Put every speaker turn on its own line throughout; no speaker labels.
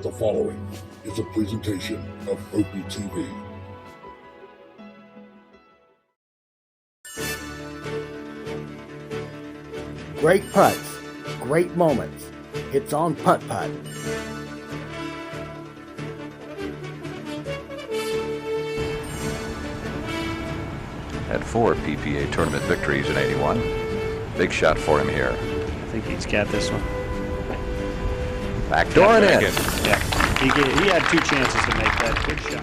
The following is a presentation of OPTV.
Great putts, great moments. It's on Putt-Putt.
Had 4 PPA tournament victories in '81. Big shot for him here.
I think he's got this one.
Backdoor and in.
Yeah, he had 2 chances to make that. Good shot.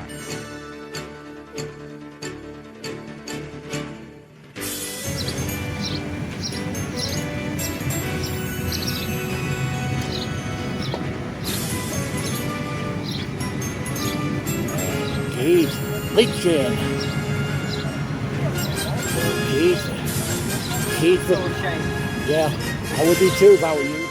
Keith, leeching. Keith, yeah, I would be too if I were you.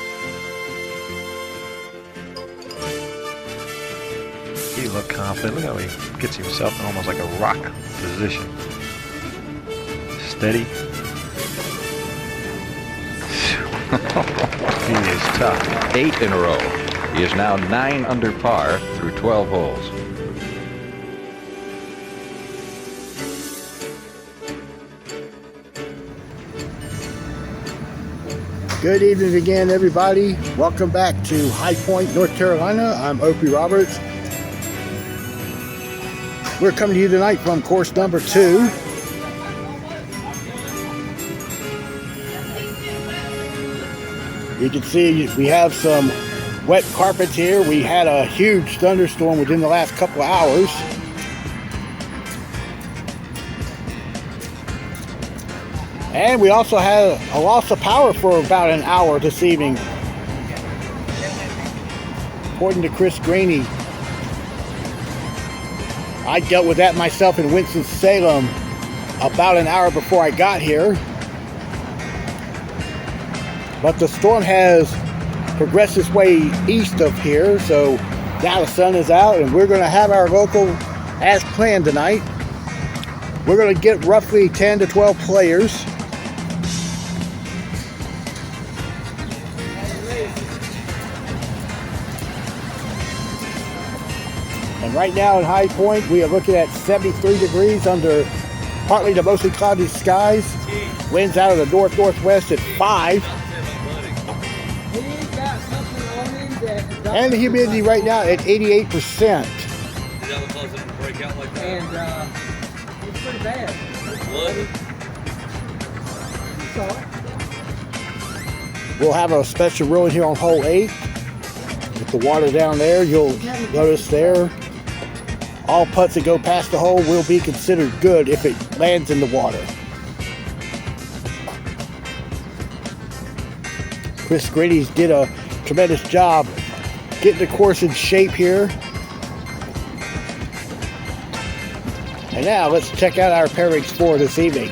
He looked confident. Look how he gets himself in almost like a rock position. Steady. He is tough.
8 in a row. He is now 9 under par through 12 holes.
Good evening again, everybody. Welcome back to High Point, North Carolina. I'm Opie Roberts. We're coming to you tonight from course number 2. You can see we have some wet carpets here. We had a huge thunderstorm within the last couple of hours. And we also had a loss of power for about an hour this evening, according to Chris Graney. I dealt with that myself in Winston-Salem about an hour before I got here. But the storm has progressed its way east of here, so now the sun is out and we're going to have our local as planned tonight. We're going to get roughly 10 to 12 players. And right now in High Point, we are looking at 73 degrees under partly to mostly cloudy skies. Winds out of the north-northwest at 5. And the humidity right now at 88%.
And it's pretty bad.
We'll have a special ruling here on hole 8. With the water down there, you'll notice there, all putts that go past the hole will be considered good if it lands in the water. Chris Grady's did a tremendous job getting the course in shape here. And now let's check out our pairings for this evening.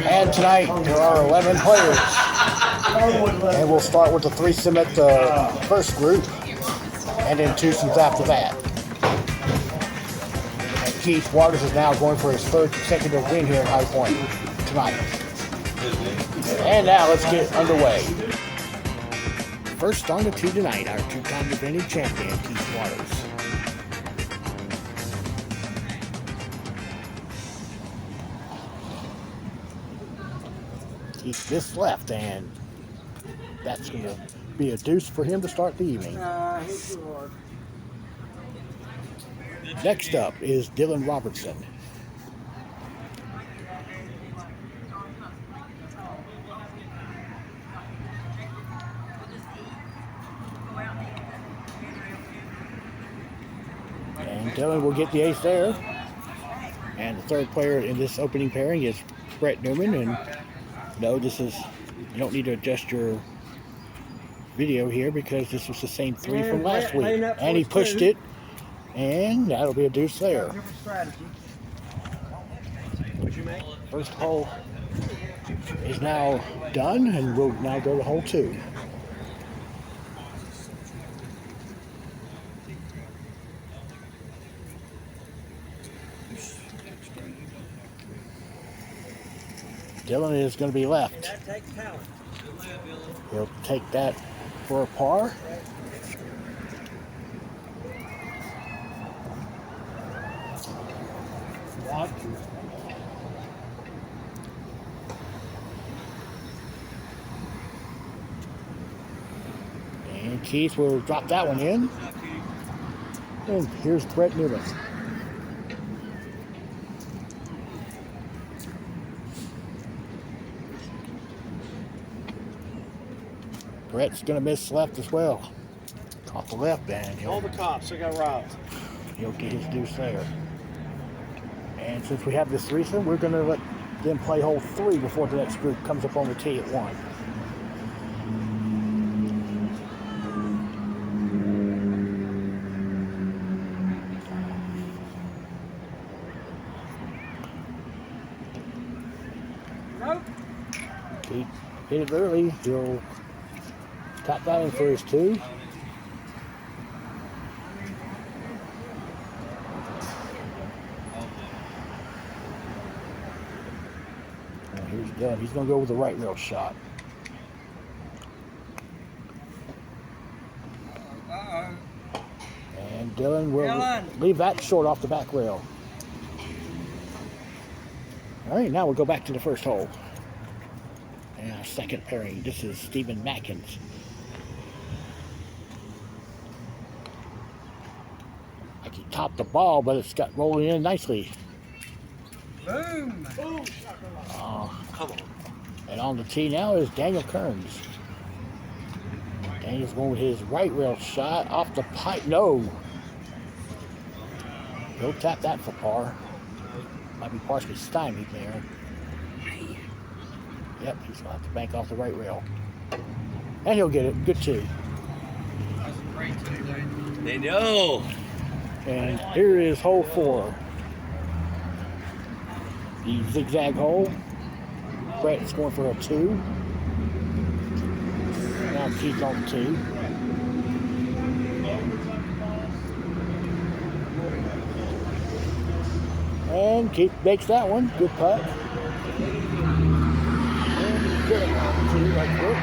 And tonight there are 11 players. And we'll start with the threesome at the first group, and then twosomes after that. And Keith Waters is now going for his 3rd consecutive win here at High Point tonight. And now let's get underway. First on the tee tonight, our 2-time defending champion, Keith Waters. Keith missed left, and that's going to be a deuce for him to start the evening. Next up is Dylan Robertson. And Dylan will get the ace there. And the 3rd player in this opening pairing is Brett Newman. And no, this is, you don't need to adjust your video here because this was the same 3 from last week. And he pushed it, and that'll be a deuce there. First hole is now done, and we'll now go to hole 2. Dylan is going to be left.
That takes talent.
He'll take that for a par. And Keith will drop that one in. And here's Brett Newman. Brett's gonna miss left as well. Off the left, and
All the cops, I got robbed.
he'll get his deuce there. And since we have this threesome, we're gonna let them play hole 3 before the next group comes up on the tee at 1.
Nope.
He hit it early. He'll tap that in for his 2. And here's done. He's going to go with the right rail shot.
Uh-oh.
And Dylan will
Dylan.
leave that short off the back rail. All right, now we'll go back to the first hole. And our second pairing. This is Stephen Matkins. Like he topped the ball, but it's got rolling in nicely.
Boom.
And on the tee now is Daniel Kearns. Daniel's going with his right rail shot off the pipe. No. He'll tap that for par. Might be partially stymied there. Yep, he's going to have to bank off the right rail. And he'll get it. Good 2.
That's a great 2, dude.
They know.
And here is hole 4. The zigzag hole. Brett's going for a 2. Now Keith on 2. And Keith makes that one. Good putt. And good on 2 right there.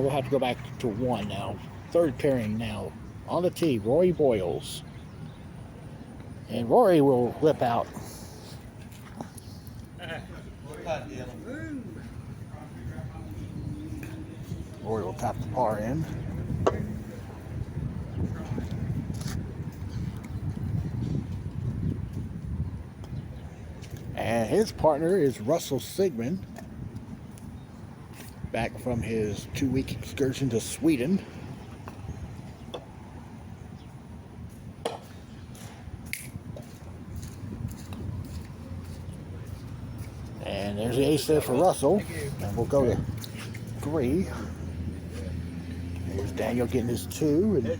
We'll have to go back to 1 now. Third pairing now. On the tee, Rory Boyles. And Rory will lip out. Rory will tap the par in. And his partner is Russell Sigmund, back from his 2-week excursion to Sweden. And there's the ace there for Russell. And we'll go to 3. Here's Daniel getting his 2. And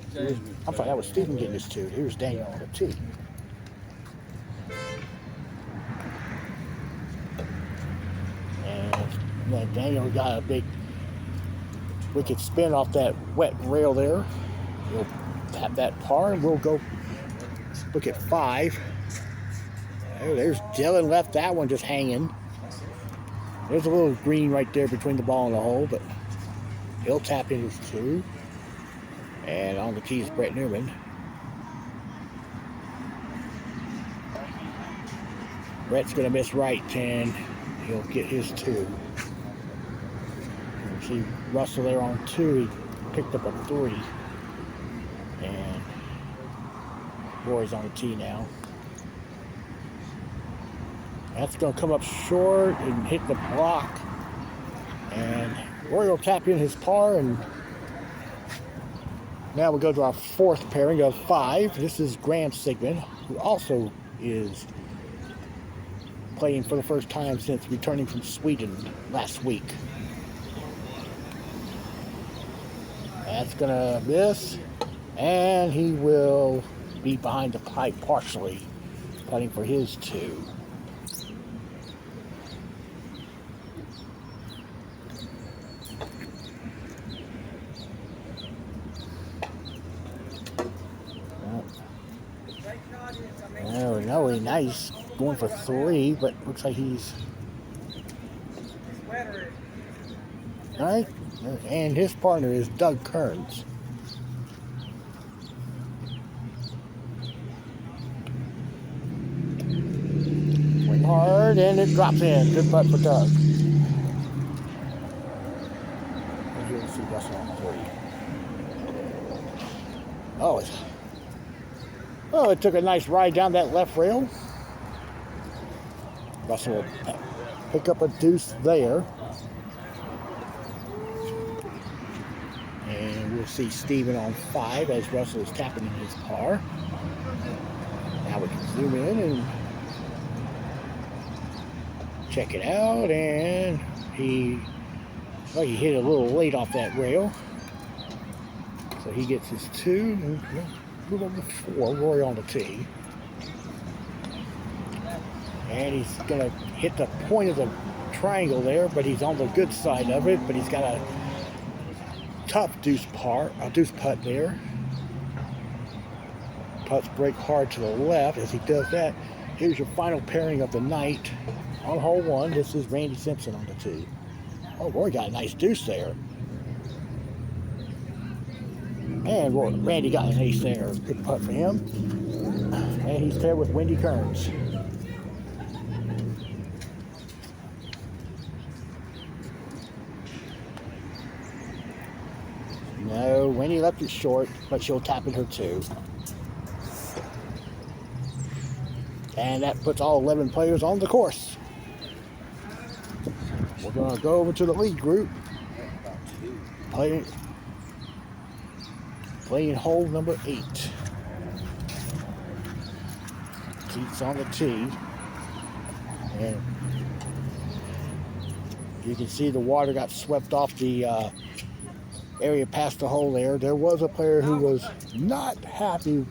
I'm sorry, that was Stephen getting his 2. Here's Daniel on the tee. And Daniel got a big wicked spin off that wet rail there. He'll tap that par and we'll go look at 5. Oh, there's Dylan, left that one just hanging. There's a little green right there between the ball and the hole, but he'll tap in his 2. And on the tee is Brett Newman. Brett's going to miss right, and he'll get his 2. You see Russell there on 2. He picked up a 3. And Roy's on the tee now. That's going to come up short and hit the block. And Roy will tap in his par. And now we'll go to our 4th pairing of 5. This is Graham Sigmund, who also is playing for the first time since returning from Sweden last week. That's going to miss. And he will be behind the pipe partially, putting for his 2. No, really nice, going for 3, but looks like he's all right. And his partner is Doug Kearns. Swing hard, and it drops in. Good putt for Doug. And here we see Russell on 3. Oh, it took a nice ride down that left rail. Russell will pick up a deuce there. And we'll see Steven on 5 as Russell is tapping in his par. Now we can zoom in and check it out. And he hit a little late off that rail. So he gets his 2. And move over to 4. Rory on the tee. And he's going to hit the point of the triangle there, but he's on the good side of it. But he's got a tough deuce putt there. Putts break hard to the left. As he does that, here's your final pairing of the night on hole 1. This is Randy Simpson on the tee. Oh, Roy got a nice deuce there. And Randy got an ace there. Good putt for him. And he's paired with Wendy Kearns. No, Wendy left it short, but she'll tap in her 2. And that puts all 11 players on the course. We're going to go over to the lead group. Playing hole number 8. Keats on the tee. And you can see the water got swept off the area past the hole there. There was a player who was not happy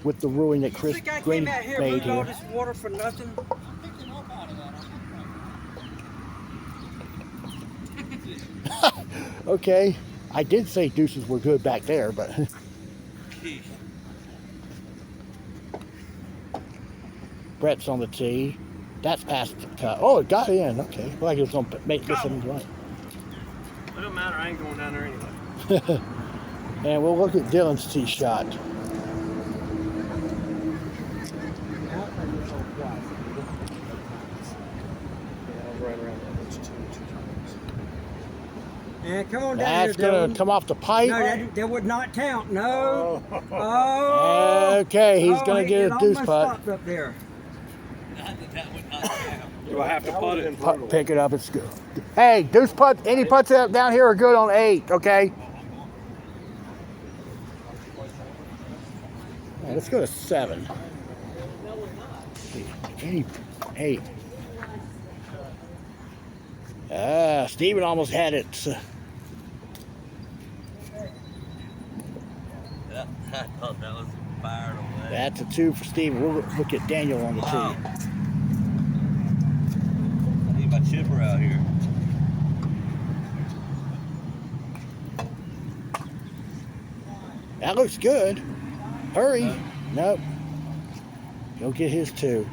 with the ruling that Chris Green made here.
All this water for nothing.
Okay, I did say deuces were good back there, but Brett's on the tee. That's past the cut. Oh, it got in. Okay, well, I was going to make this one right.
It don't matter. I ain't going down there anyway.
And we'll look at Dylan's tee shot.
And come on down
That's
here,
going to come off the pipe.
No, that would not count. No. Oh.
Okay, he's going to get a deuce putt.
Up there.
Do I have to putt it?
Pick it up. It's good. Hey, deuce putt. Any putts down here are good on 8. Okay. All right, let's go to 7. 8. Steven almost had it.
I thought that was fired away.
That's a 2 for Steven. We'll look at Daniel on the tee.
I need my chipper out here.
That looks good. Hurry. Nope. He'll get his 2.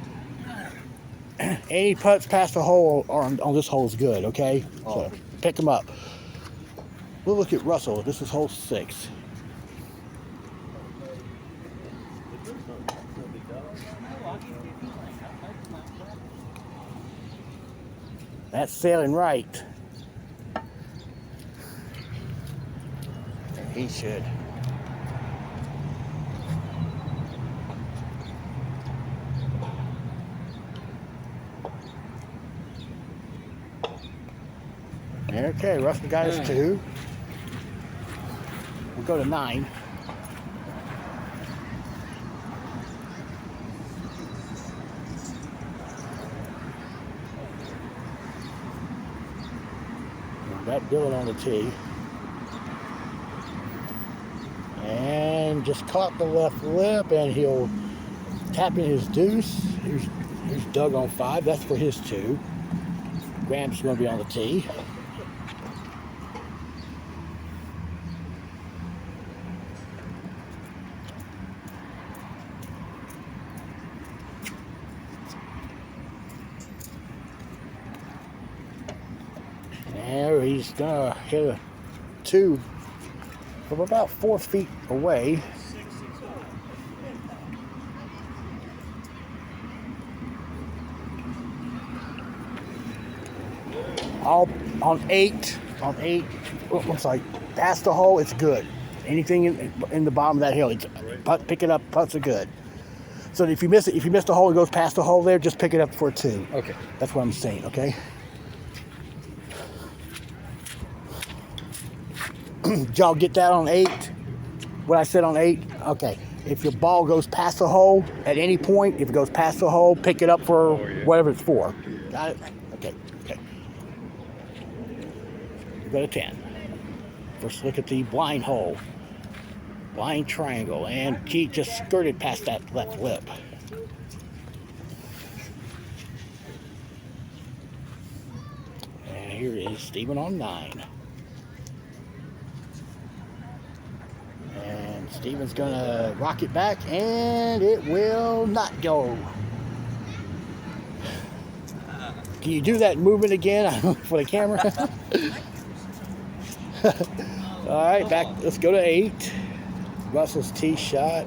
Any putts past the hole on this hole is good, okay? So pick them up. We'll look at Russell. This is hole 6. That's sailing right. He should. Okay, Russell got his 2. We'll go to 9. Got Dylan on the tee. And just caught the left lip, and he'll tap in his deuce. Here's Doug on 5. That's for his 2. Graham's going to be on the tee. He's gonna hit a 2 from about 4 feet away. All on 8. On 8. Oh, I'm sorry. Past the hole, it's good. Anything in the bottom of that hill, it's pick it up. Putts are good. So if you miss it, if you miss the hole, it goes past the hole there. Just pick it up for a 2.
Okay.
That's what I'm saying. Okay. Did y'all get that on 8? What I said on 8? Okay. If your ball goes past the hole at any point, if it goes past the hole, pick it up for whatever it's for. Got it? Okay. Okay. We go to 10. First look at the blind hole. Blind triangle. And Keith just skirted past that left lip. And here is Stephen on 9. And Steven's gonna rock it back, and it will not go. Can you do that movement again for the camera? All right, back. Let's go to 8. Russell's tee shot.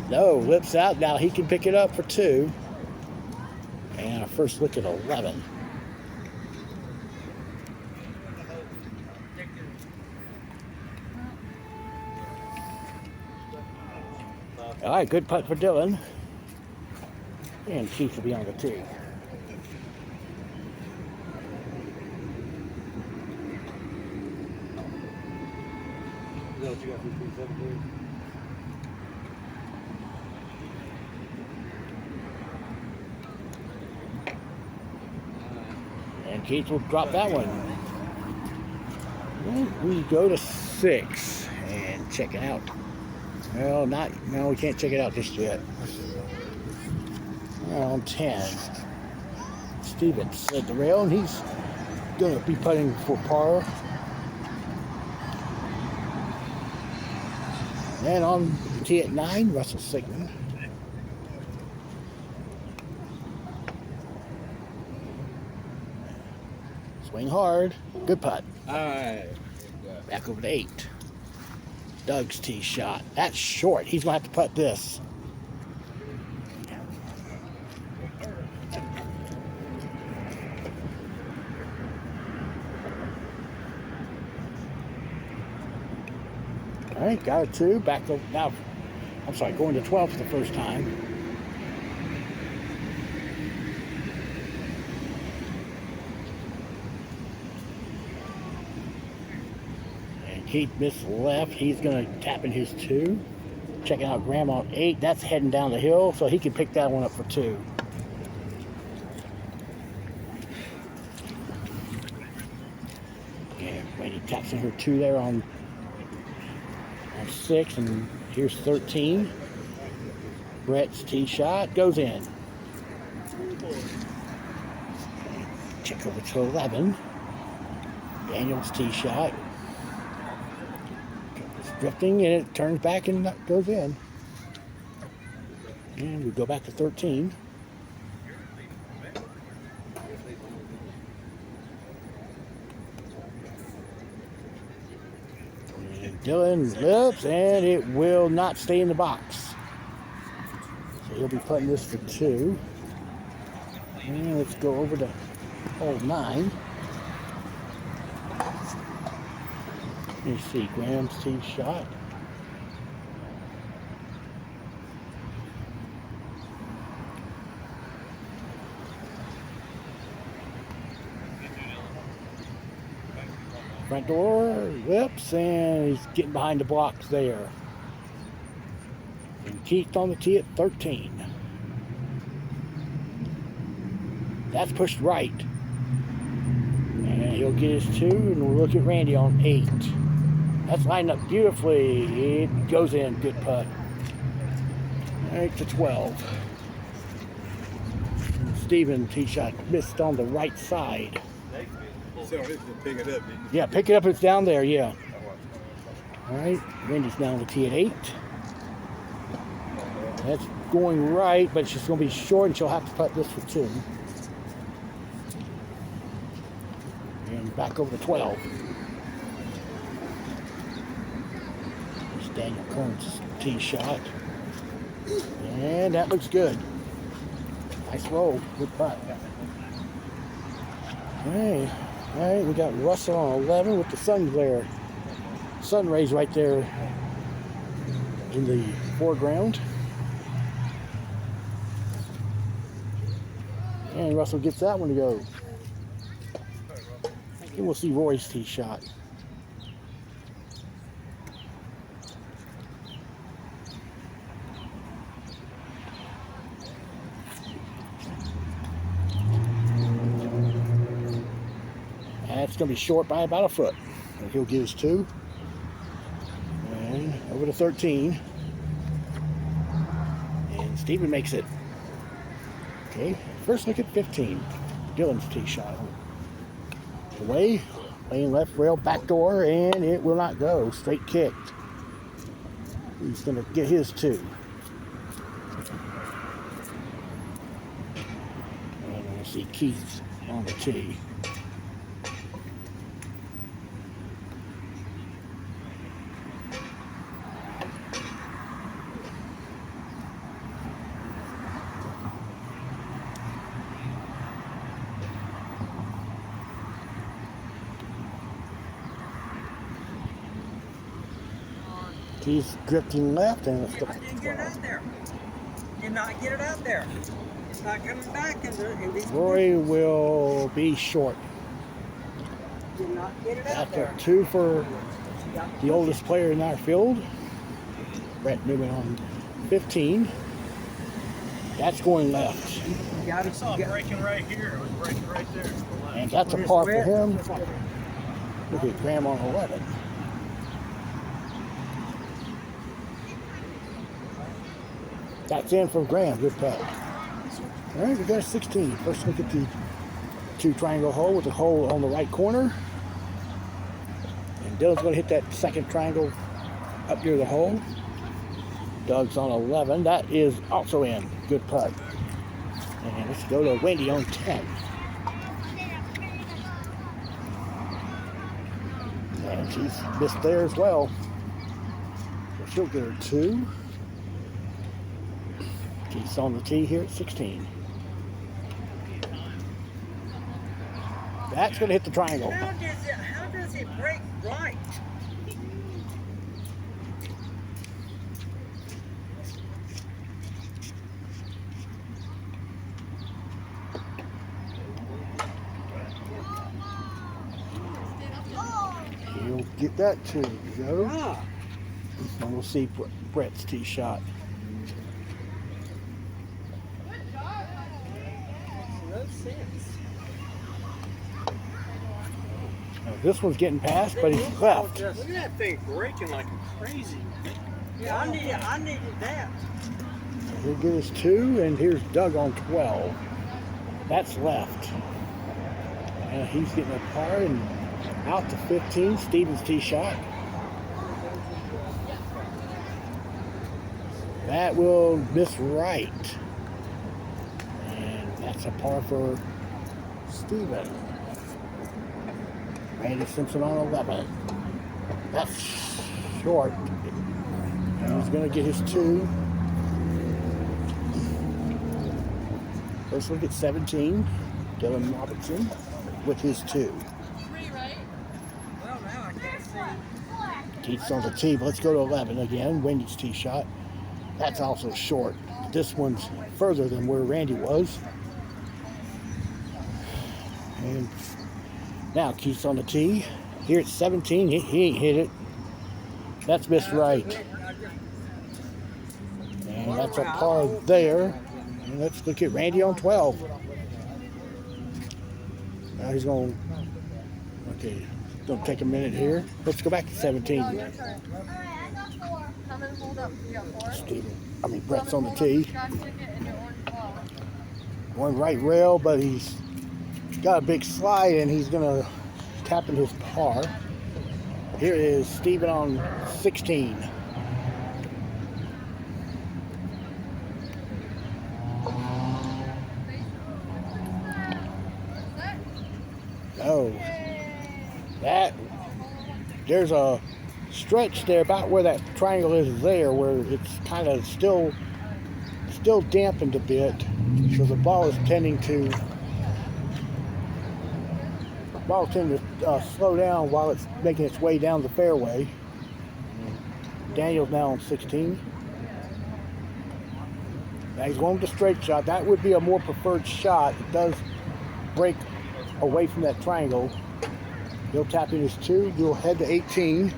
No, lips out. Now he can pick it up for 2. And a first look at 11. All right, good putt for Dylan. And Keith will be on the tee.
Is that what you got for 317?
And Keith will drop that one. We go to 6 and check it out. Well, no, we can't check it out just yet. On 10, Stevens at the rail, and he's going to be putting for par. And on the tee at 9, Russell Sigmund. Swing hard. Good putt.
All right.
Back over to 8. Doug's tee shot. That's short. He's going to have to putt this. All right, got a 2. Back over now. I'm sorry, going to 12 for the first time. And Keith missed left. He's going to tap in his 2. Checking out Graham on 8. That's heading down the hill, so he can pick that one up for 2. And Randy taps in her 2 there on 6, and here's 13. Brett's tee shot goes in. Check over to 11. Daniel's tee shot. It's drifting, and it turns back and goes in. And we go back to 13. Dylan lips, and it will not stay in the box. So he'll be putting this for 2. And let's go over to hole 9. Let me see, Graham's tee shot. Front door, lips, and he's getting behind the blocks there. And Keith on the tee at 13. That's pushed right. And he'll get his 2, and we'll look at Randy on 8. That's lined up beautifully. It goes in, good putt. All right, to 12. And Steven tee shot missed on the right side.
So this is pick it up.
Yeah, pick it up. It's down there. Yeah. All right. Randy's down the tee at 8. That's going right, but she's going to be short, and she'll have to putt this for 2. And back over to 12. There's Daniel Kern's tee shot. And that looks good. Nice roll. Good putt. Hey. All right, we got Russell on 11 with the sun glare. Sun rays right there in the foreground. And Russell gets that one to go. And we'll see Roy's tee shot. That's going to be short by about a foot. And he'll get his 2. And over to 13. And Steven makes it. Okay, first look at 15. Dylan's tee shot. Away, laying left rail, back door, and it will not go. Straight kicked. He's going to get his 2. And we'll see Keith on the tee. He's drifting left, and let's go back to
Didn't get it
12.
out there. Did not get it out there. It's not coming back.
Roy will be short.
Did not get it out
That's
there.
a 2 for the oldest player in our field. Brett Newman on 15. That's going left.
Got
I
it.
saw it breaking right here. It was breaking right there.
And that's a par for him. Look at Graham on 11. That's in from Graham. Good putt. All right, we got a 16. First look at the 2 triangle hole with the hole on the right corner. And Dylan's going to hit that second triangle up near the hole. Doug's on 11. That is also in. Good putt. And let's go to Wendy on 10. And she's missed there as well. So she'll get her 2. She's on the tee here at 16. That's going to hit the triangle.
How does it break right?
He'll get that 2 to go.
Ah,
And we'll see Brett's tee shot.
no sense.
Now, this one's getting past, but he's left.
Look at that thing breaking like crazy.
Yeah, I needed that.
He'll get his 2, and here's Doug on 12. That's left. And he's getting a par and out to 15. Steven's tee shot. That will miss right. And that's a par for Steven. Randy Simpson on 11. That's short. And he's going to get his 2. First look at 17. Dylan Robinson with his 2.
Well, now I can't see.
Keith's on the tee, but let's go to 11 again. Wendy's tee shot. That's also short. This one's further than where Randy was. And now Keith's on the tee. Here at 17, he ain't hit it. That's missed right. And that's a par there. And let's look at Randy on 12. Now he's going, okay, going to take a minute here. Let's go back to 17.
All right, I got 4. Come and hold up. You got 4?
Brett's on the tee.
Got ticket and your orange ball.
One right rail, but he's got a big slide and he's going to tap in his par. Here is Steven on 16. Oh, there's a stretch there about where that triangle is there, where it's kind of still dampened a bit, so the ball is tending to slow down while it's making its way down the fairway. Daniel's now on 16. Now he's going with the straight shot. That would be a more preferred shot. It does break away from that triangle. He'll tap in his 2. He'll head to 18.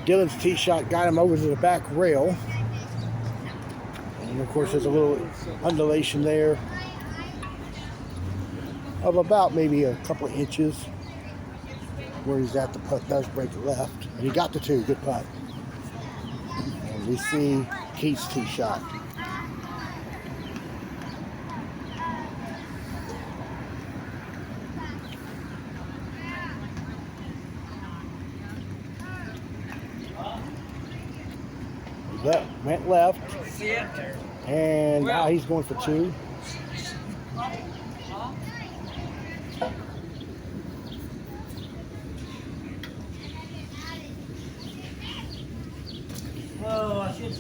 Dylan's tee shot got him over to the back rail. And of course there's a little undulation there of about maybe a couple of inches where he's at. The putt does break left. And he got the 2. Good putt. And we see Keith's tee shot. Went left, and now he's going for 2.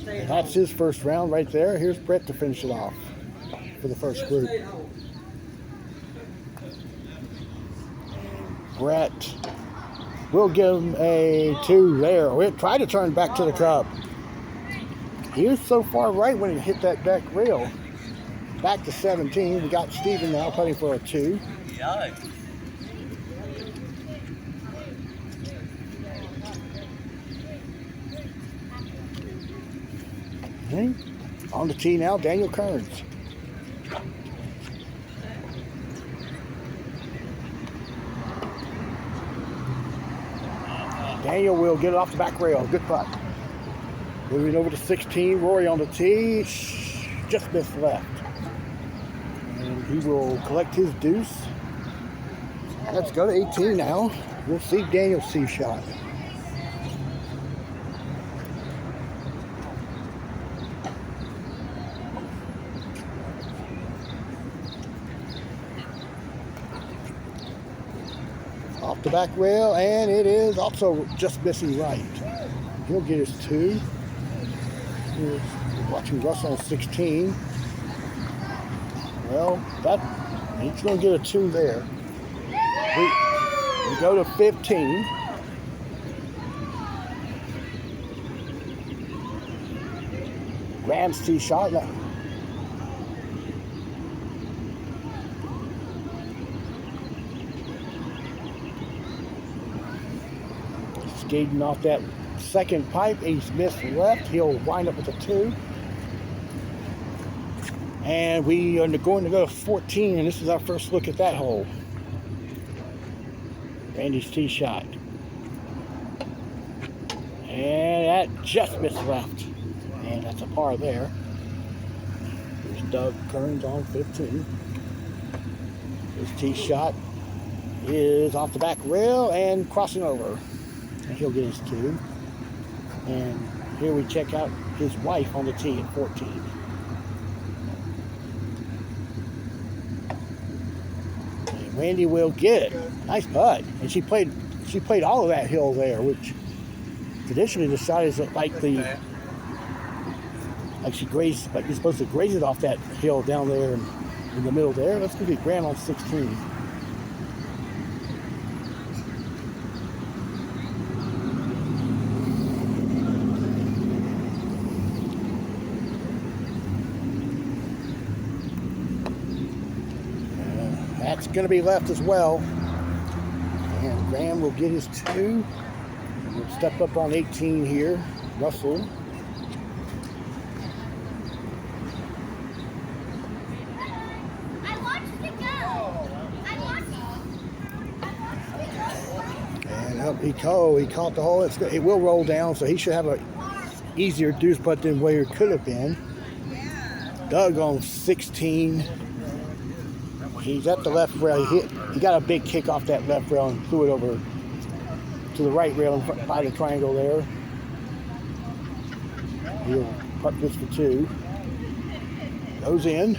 And that's his first round right there. Here's Brett to finish it off for the first group. Brett will give him a 2 there. We'll try to turn back to the cup. He was so far right when he hit that back rail. Back to 17. We got Steven now putting for a 2. Okay. On the tee now, Daniel Kearns. Daniel will get it off the back rail. Good putt. Moving over to 16, Rory on the tee, just missed left. And he will collect his deuce. Let's go to 18 now. We'll see Daniel's tee shot. Off the back rail, and it is also just missing right. He'll get his 2. We're watching Russell on 16. Well, he's going to get a 2 there. We go to 15. Graham's tee shot. Skating off that second pipe, he's missed left. He'll wind up with a 2. And we are going to go to 14, and this is our first look at that hole. Randy's tee shot. And that just missed left. And that's a par there. There's Doug Kearns on 15. His tee shot is off the back rail and crossing over. And he'll get his 2. And here we check out his wife on the tee at 14. And Randy will get it. Nice putt. And she played all of that hill there, which traditionally the shot is like you're supposed to graze it off that hill down there in the middle there. Let's go get Graham on 16. That's going to be left as well. And Graham will get his 2. And we'll step up on 18 here. Russell. And up he caught the hole. It will roll down, so he should have a easier deuce putt than where it could have been. Doug on 16. He's at the left rail. He got a big kick off that left rail and threw it over to the right rail by the triangle there. He'll putt this for 2. Goes in.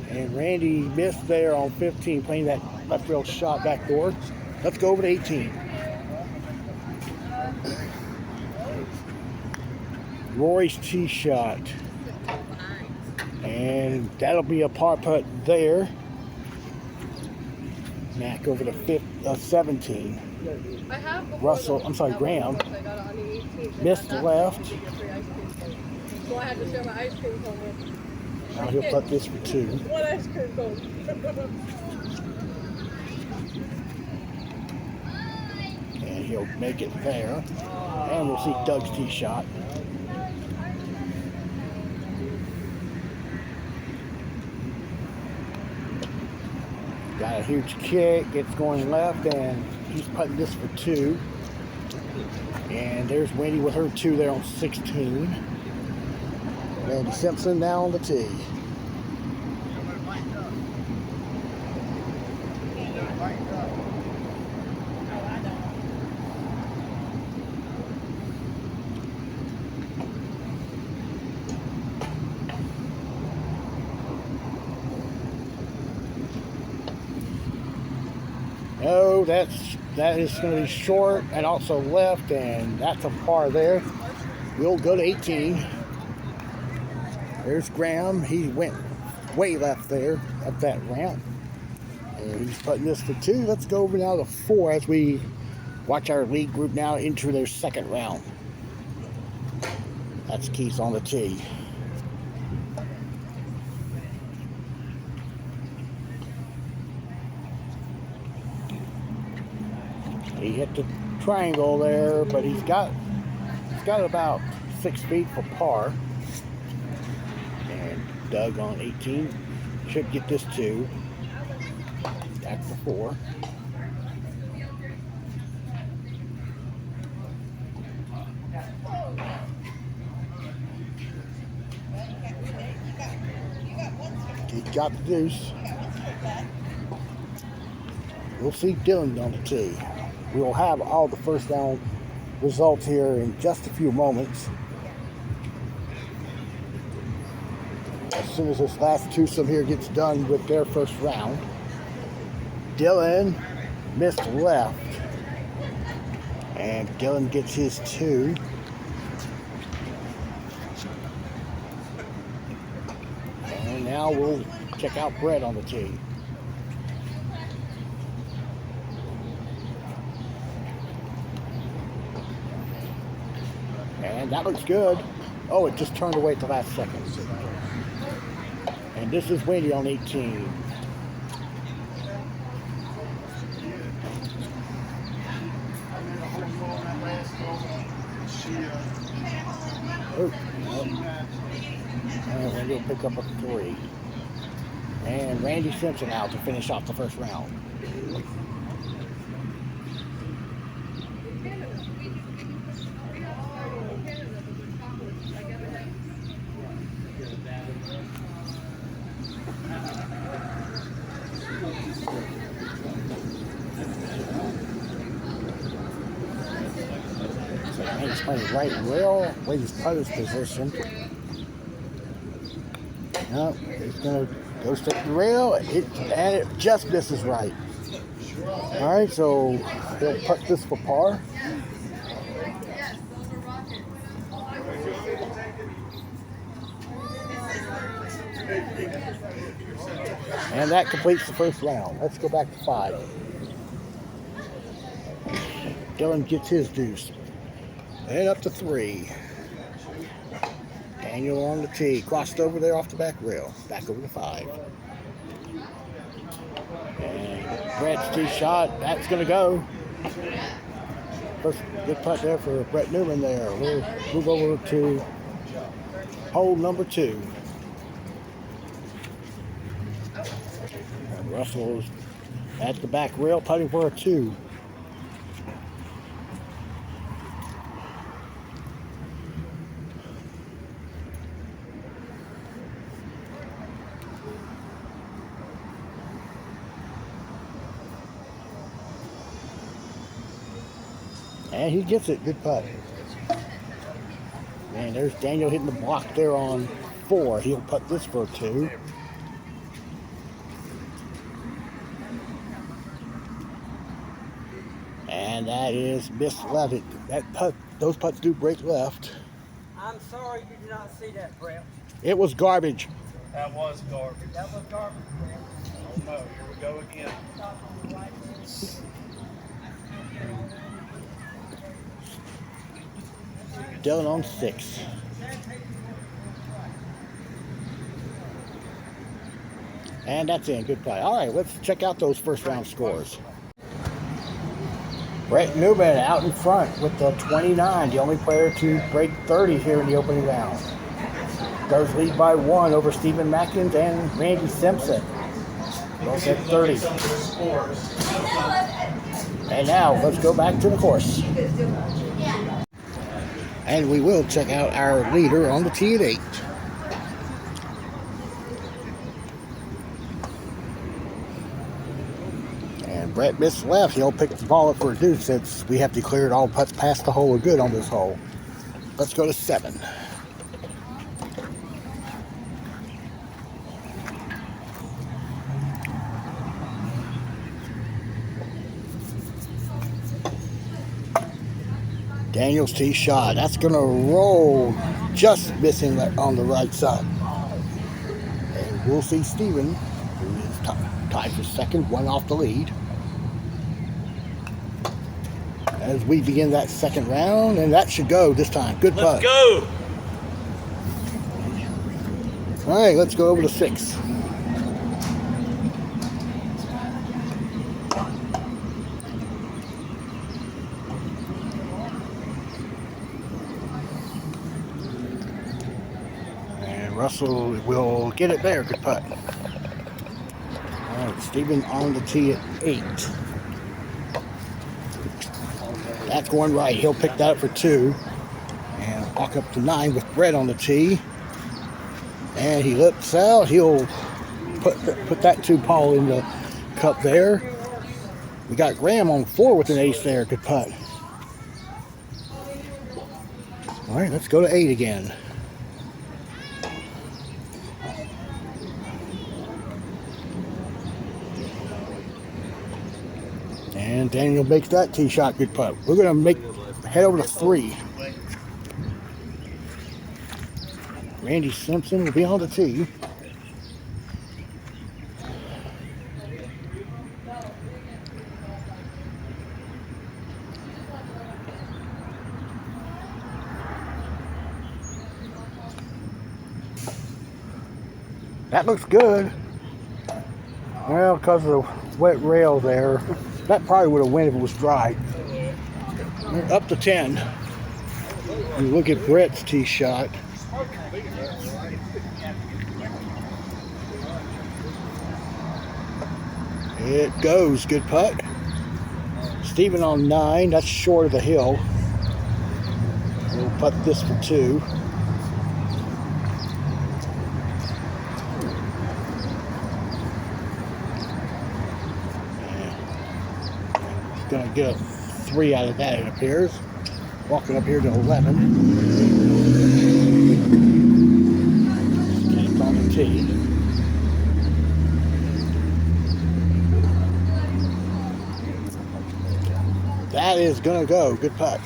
And Randy missed there on 15, playing that left rail shot back door. Let's go over to 18. Rory's tee shot. And that'll be a par putt there. Mac over to 17. Russell, I'm sorry, Graham. Missed the left.
So I had to share my ice cream cone with.
Now he'll putt this for 2.
What ice cream cone?
And he'll make it there. And we'll see Doug's tee shot. Got a huge kick, it's going left, and he's putting this for 2. And there's Wendy with her 2 there on 16. Randy Simpson now on the tee. No, that is going to be short and also left, and that's a par there. We'll go to 18. There's Graham. He went way left there up that ramp. And he's putting this for 2. Let's go over now to 4 as we watch our league group now enter their second round. That's Keith on the tee. He hit the triangle there, but he's got about 6 feet for par. And Doug on 18 should get this 2. Back for 4. He got the deuce. We'll see Dylan on the tee. We'll have all the first round results here in just a few moments. As soon as this last twosome here gets done with their first round. Dylan missed left. And Dylan gets his 2. And now we'll check out Brett on the tee. And that looks good. Oh, it just turned away at the last second. And this is Wendy on 18. Oh, and Wendy will pick up a 3. And Randy Simpson out to finish off the first round. Randy's playing right rail, Wendy's putter's position. No, he's going to go straight to the rail, and it just misses right. Alright, so he'll putt this for par. And that completes the first round. Let's go back to 5. Dylan gets his deuce. And up to 3. Daniel on the tee. Crossed over there off the back rail. Back over to 5. And Brett's tee shot. That's going to go. First good putt there for Brett Newman there. We'll move over to hole number 2. And Russell's at the back rail putting for a 2. And he gets it. Good putt. And there's Daniel hitting the block there on 4. He'll putt this for a 2. And that is missed left. That putt, those putts do break left.
I'm sorry you did not see that, Brett.
It was garbage.
That was garbage.
That was garbage, Brett.
Oh no, here we go again.
Dylan on 6. And that's in. Good play. All right, let's check out those first round scores. Brett Newman out in front with the 29, the only player to break 30 here in the opening round. Does lead by 1 over Stephen Mackins and Randy Simpson. Both at 30. And now let's go back to the course. And we will check out our leader on the tee at 8. And Brett missed left. He'll pick the ball up for a deuce since we have declared all putts past the hole are good on this hole. Let's go to 7. Daniel's tee shot. That's going to roll, just missing on the right side. And we'll see Steven, who is tied for second, 1 off the lead. As we begin that second round, and that should go this time. Good putt.
Let's go!
All right, let's go over to 6. Russell will get it there. Good putt. All right, Steven on the tee at 8. That's going right. He'll pick that up for 2. And walk up to 9 with Brett on the tee. And he looks out. He'll put that 2 ball in the cup there. We got Graham on 4 with an ace there. Good putt. All right, let's go to 8 again. And Daniel makes that tee shot. Good putt. We're going to head over to 3. Randy Simpson will be on the tee. That looks good. Well, because of the wet rail there, that probably would have went if it was dry. We're up to 10. You look at Brett's tee shot. It goes. Good putt. Steven on 9. That's short of the hill. We'll putt this for 2. Going to get a 3 out of that, it appears. Walking up here to 11. It's on the tee. That is going to go. Good putt.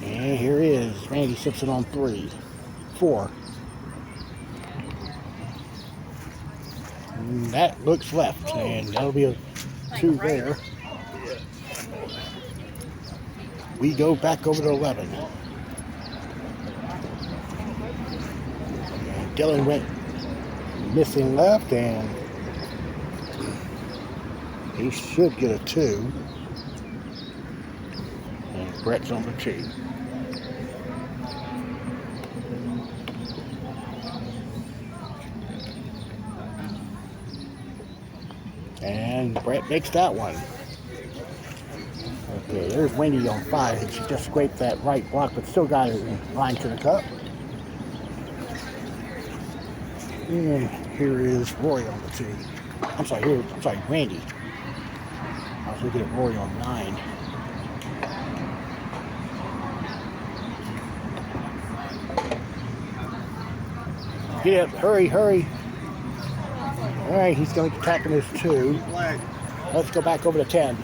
And here is Randy Simpson on 3. 4. And that looks left, and that'll be a 2 there. We go back over to 11. And Dylan went missing left, and he should get a 2. And Brett's on the tee. And Brett makes that one. Okay, there's Wendy on 5. And she just scraped that right block, but still got it in line to the cup. And here is Rory on the tee. I'm sorry, Randy. I was looking at Rory on 9. Get up, hurry. All right, he's going to be tapping his 2. Let's go back over to 10.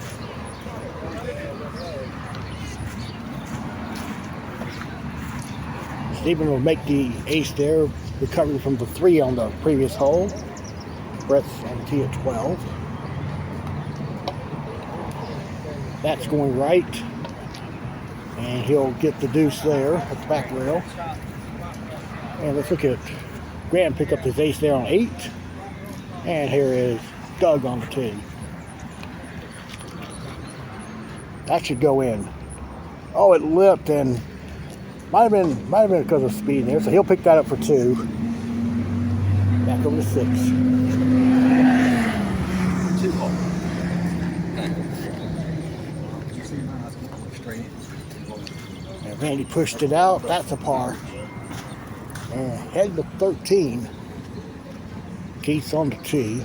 Stephen will make the ace there, recovering from the 3 on the previous hole. Brett's on the tee at 12. That's going right. And he'll get the deuce there at the back rail. And let's look at Graham pick up his ace there on 8. And here is Doug on the tee. That should go in. Oh, it lipped and might have been because of speed there. So he'll pick that up for 2. Back over to 6.
2 hole.
And Randy pushed it out. That's a par. And head to 13. Keith's on the tee.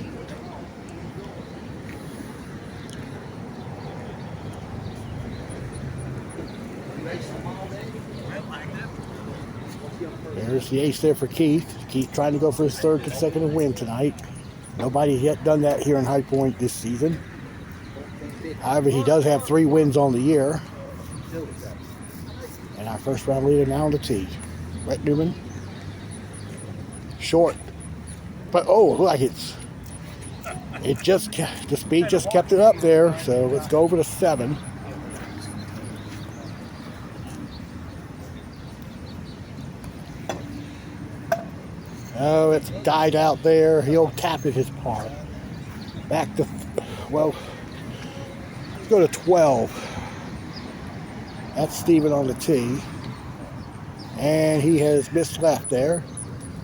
There's the ace there for Keith. Keith trying to go for his 3rd consecutive win tonight. Nobody's yet done that here in High Point this season. However, he does have 3 wins on the year. And our first round leader now on the tee. Brett Newman. Short. But oh, look like the speed just kept it up there. So let's go over to 7. Oh, it's died out there. He'll tap it his par. Back to, well, let's go to 12. That's Steven on the tee. And he has missed left there.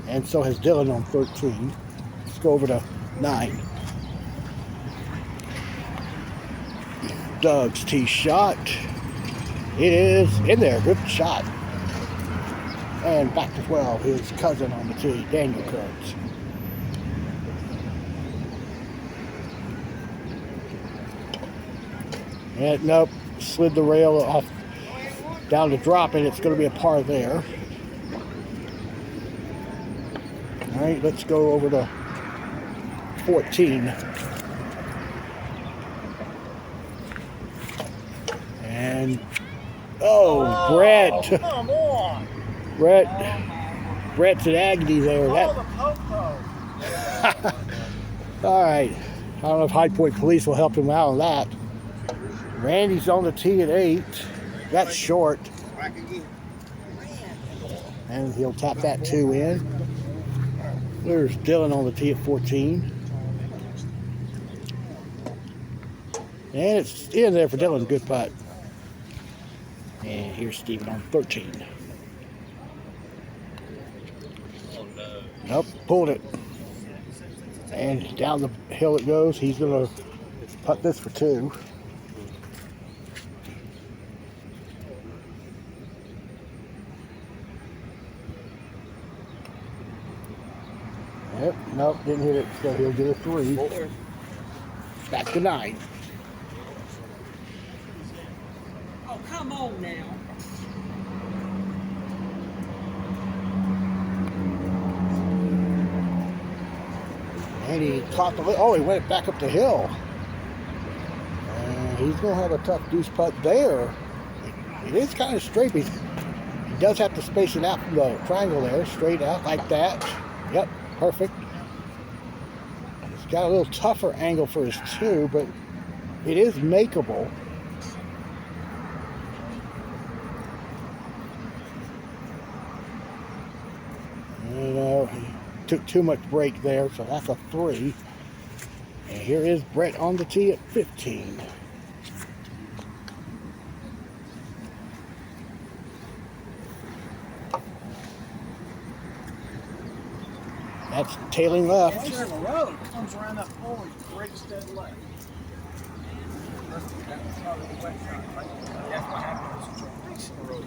And so has Dylan on 13. Let's go over to 9. Doug's tee shot. It is in there. Good shot. And back to 12, his cousin on the tee, Daniel Kurtz. And nope, slid the rail off down to drop, and it's going to be a par there. All right, let's go over to 14. And, oh, Brett.
Come on.
Brett's in agony there. All right. I don't know if High Point Police will help him out on that. Randy's on the tee at 8. That's short. And he'll tap that 2 in. There's Dylan on the tee at 14. And it's in there for Dylan. Good putt. And here's Steven on 13. Nope, pulled it. And down the hill it goes. He's going to putt this for 2. Yep, nope, didn't hit it. So he'll get a 3. Back to 9.
Oh, come on now.
And he caught the, oh, he went back up the hill. And he's going to have a tough deuce putt there. It is kind of straight. He does have to space it out from the triangle there, straight out like that. Yep, perfect. It's got a little tougher angle for his 2, but it is makeable. You know, he took too much break there, so that's a 3. And here is Brett on the tee at 15. That's tailing left.
Once you're in the road, it comes around that pole, he breaks dead left. That's not a wet shot, right? That's what happens. Breaks in the road.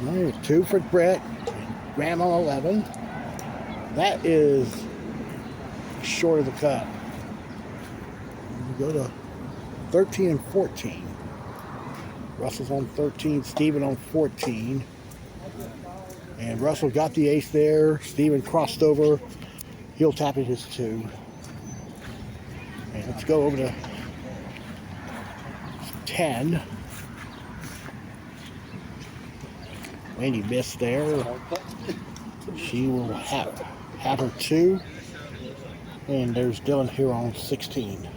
There's 2 for Brett. Graham on 11. That is short of the cut. We go to 13 and 14. Russell's on 13. Steven on 14. And Russell got the ace there. Steven crossed over. He'll tap it his 2. And let's go over to 10. Randy missed there. She will have her 2. And there's Dylan here on 16.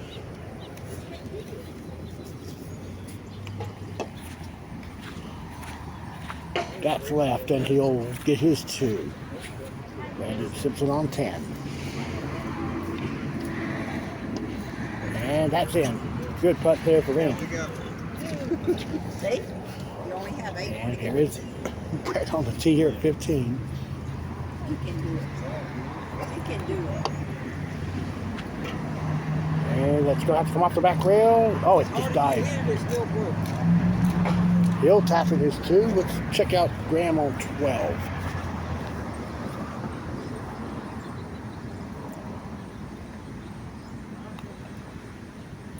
That's left, and he'll get his 2. Randy Simpson on 10. And that's in. Good putt there for Randy.
See? You only have 8.
And here is Brett on the tee here at 15.
You can do it. You can do it.
And that's going to have to come off the back rail. Oh, it just died. He'll tap in his 2. Let's check out Graham on 12.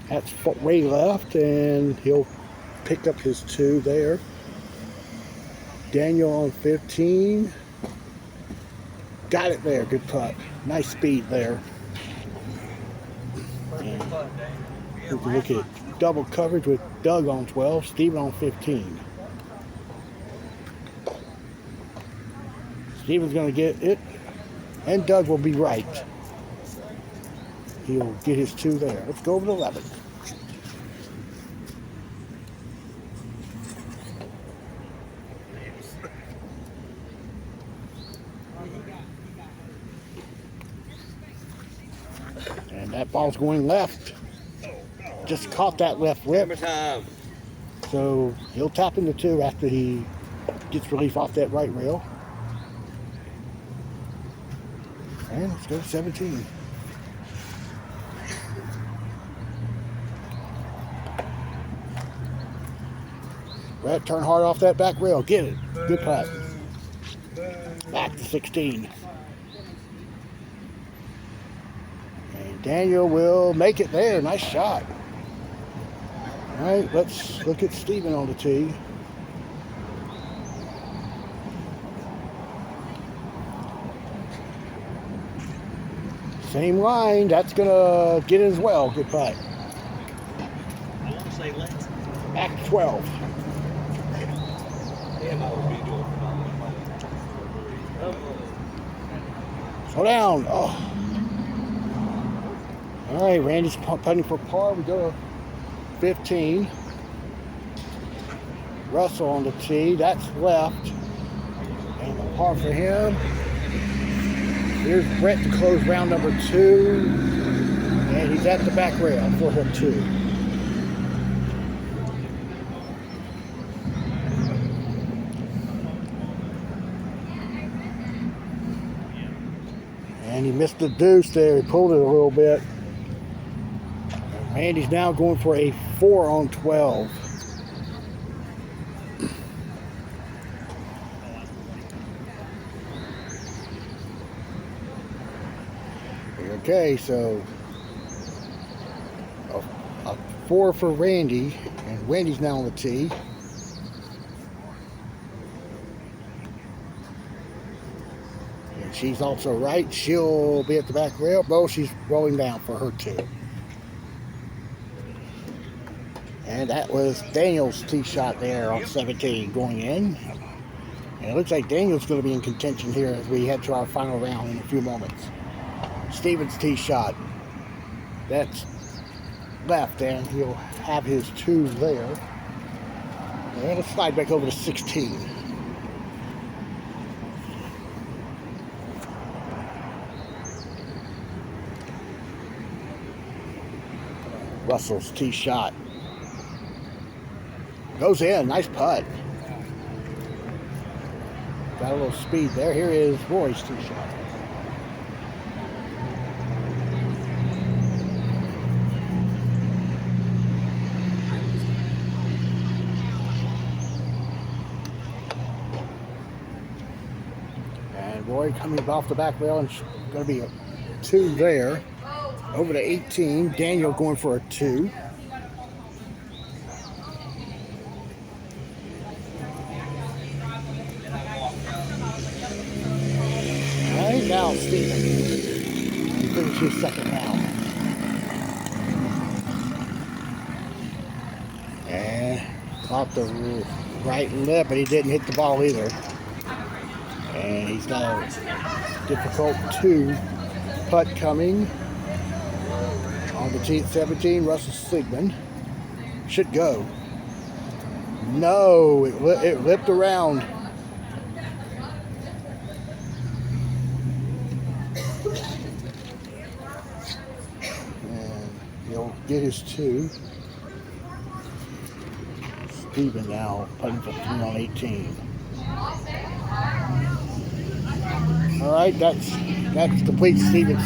That's way left, and he'll pick up his 2 there. Daniel on 15. Got it there. Good putt. Nice speed there. And we can look at double coverage with Doug on 12, Steven on 15. Steven's going to get it, and Doug will be right. He'll get his 2 there. Let's go over to 11. And that ball's going left. Just caught that left lip. So he'll tap into 2 after he gets relief off that right rail. And let's go to 17. Brett, turn hard off that back rail. Get it. Good putt. Back to 16. And Daniel will make it there. Nice shot. All right, let's look at Steven on the tee. Same line. That's going to get it as well. Good putt. Back to 12. Slow down. Oh. All right, Randy's putting for par. We go to 15. Russell on the tee. That's left. And a par for him. Here's Brett to close round number 2. And he's at the back rail for him 2. And he missed the deuce there. He pulled it a little bit. Randy's now going for a 4 on 12. Okay, so a 4 for Randy, and Wendy's now on the tee. And she's also right. She'll be at the back rail. Oh, she's rolling down for her 2. And that was Daniel's tee shot there on 17 going in. And it looks like Daniel's going to be in contention here as we head to our final round in a few moments. Steven's tee shot. That's left, and he'll have his 2 there. And let's slide back over to 16. Russell's tee shot. Goes in. Nice putt. Got a little speed there. Here is Roy's tee shot. And Roy coming off the back rail, and going to be a 2 there. Over to 18. Daniel going for a 2. Now Steven. He finished his second round. And caught the right and left, but he didn't hit the ball either. And he's got a difficult 2 putt coming on the tee at 17. Russell Sigmund should go. No, it lipped around. And he'll get his 2. Steven now putting for 3 on 18. All right, that's complete Steven's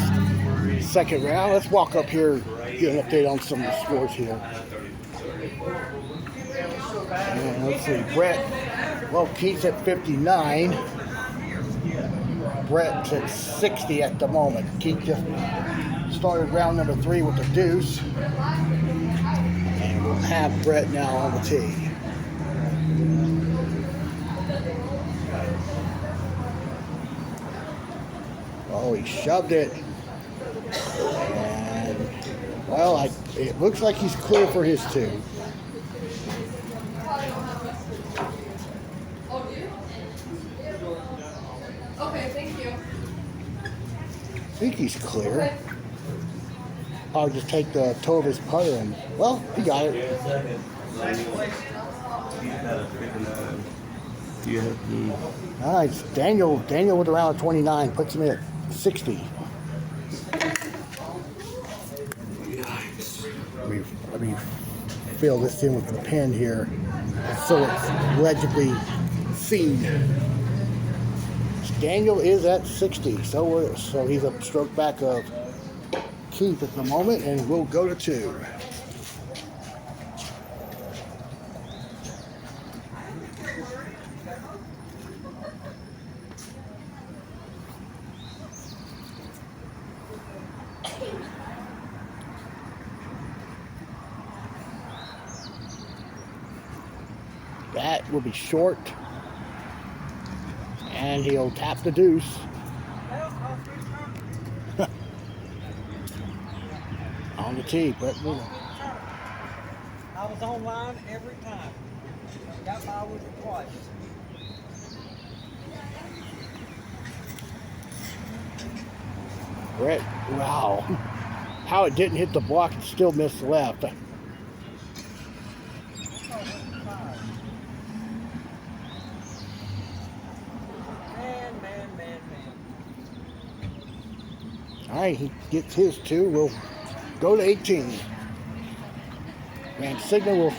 second round. Let's walk up here, get an update on some of the scores here. And let's see, Brett, well, Keith's at 59. Brett's at 60 at the moment. Keith just started round number 3 with the deuce. And we'll have Brett now on the tee. Oh, he shoved it. And, well, it looks like he's clear for his 2.
Okay, thank you.
I think he's clear. I'll just take the toe of his putter and, well, he got it. All right, Daniel with a round of 29 puts him at 60. Let me fill this in with the pen here so it's legibly seen. Daniel is at 60, so he's a stroke back of Keith at the moment, and we'll go to 2. That will be short. And he'll tap the deuce. On the tee, Brett Newman.
I was online every time. Got my with it twice.
Brett, wow. How it didn't hit the block and still missed left. All right, he gets his 2. We'll go to 18. And Sigmund will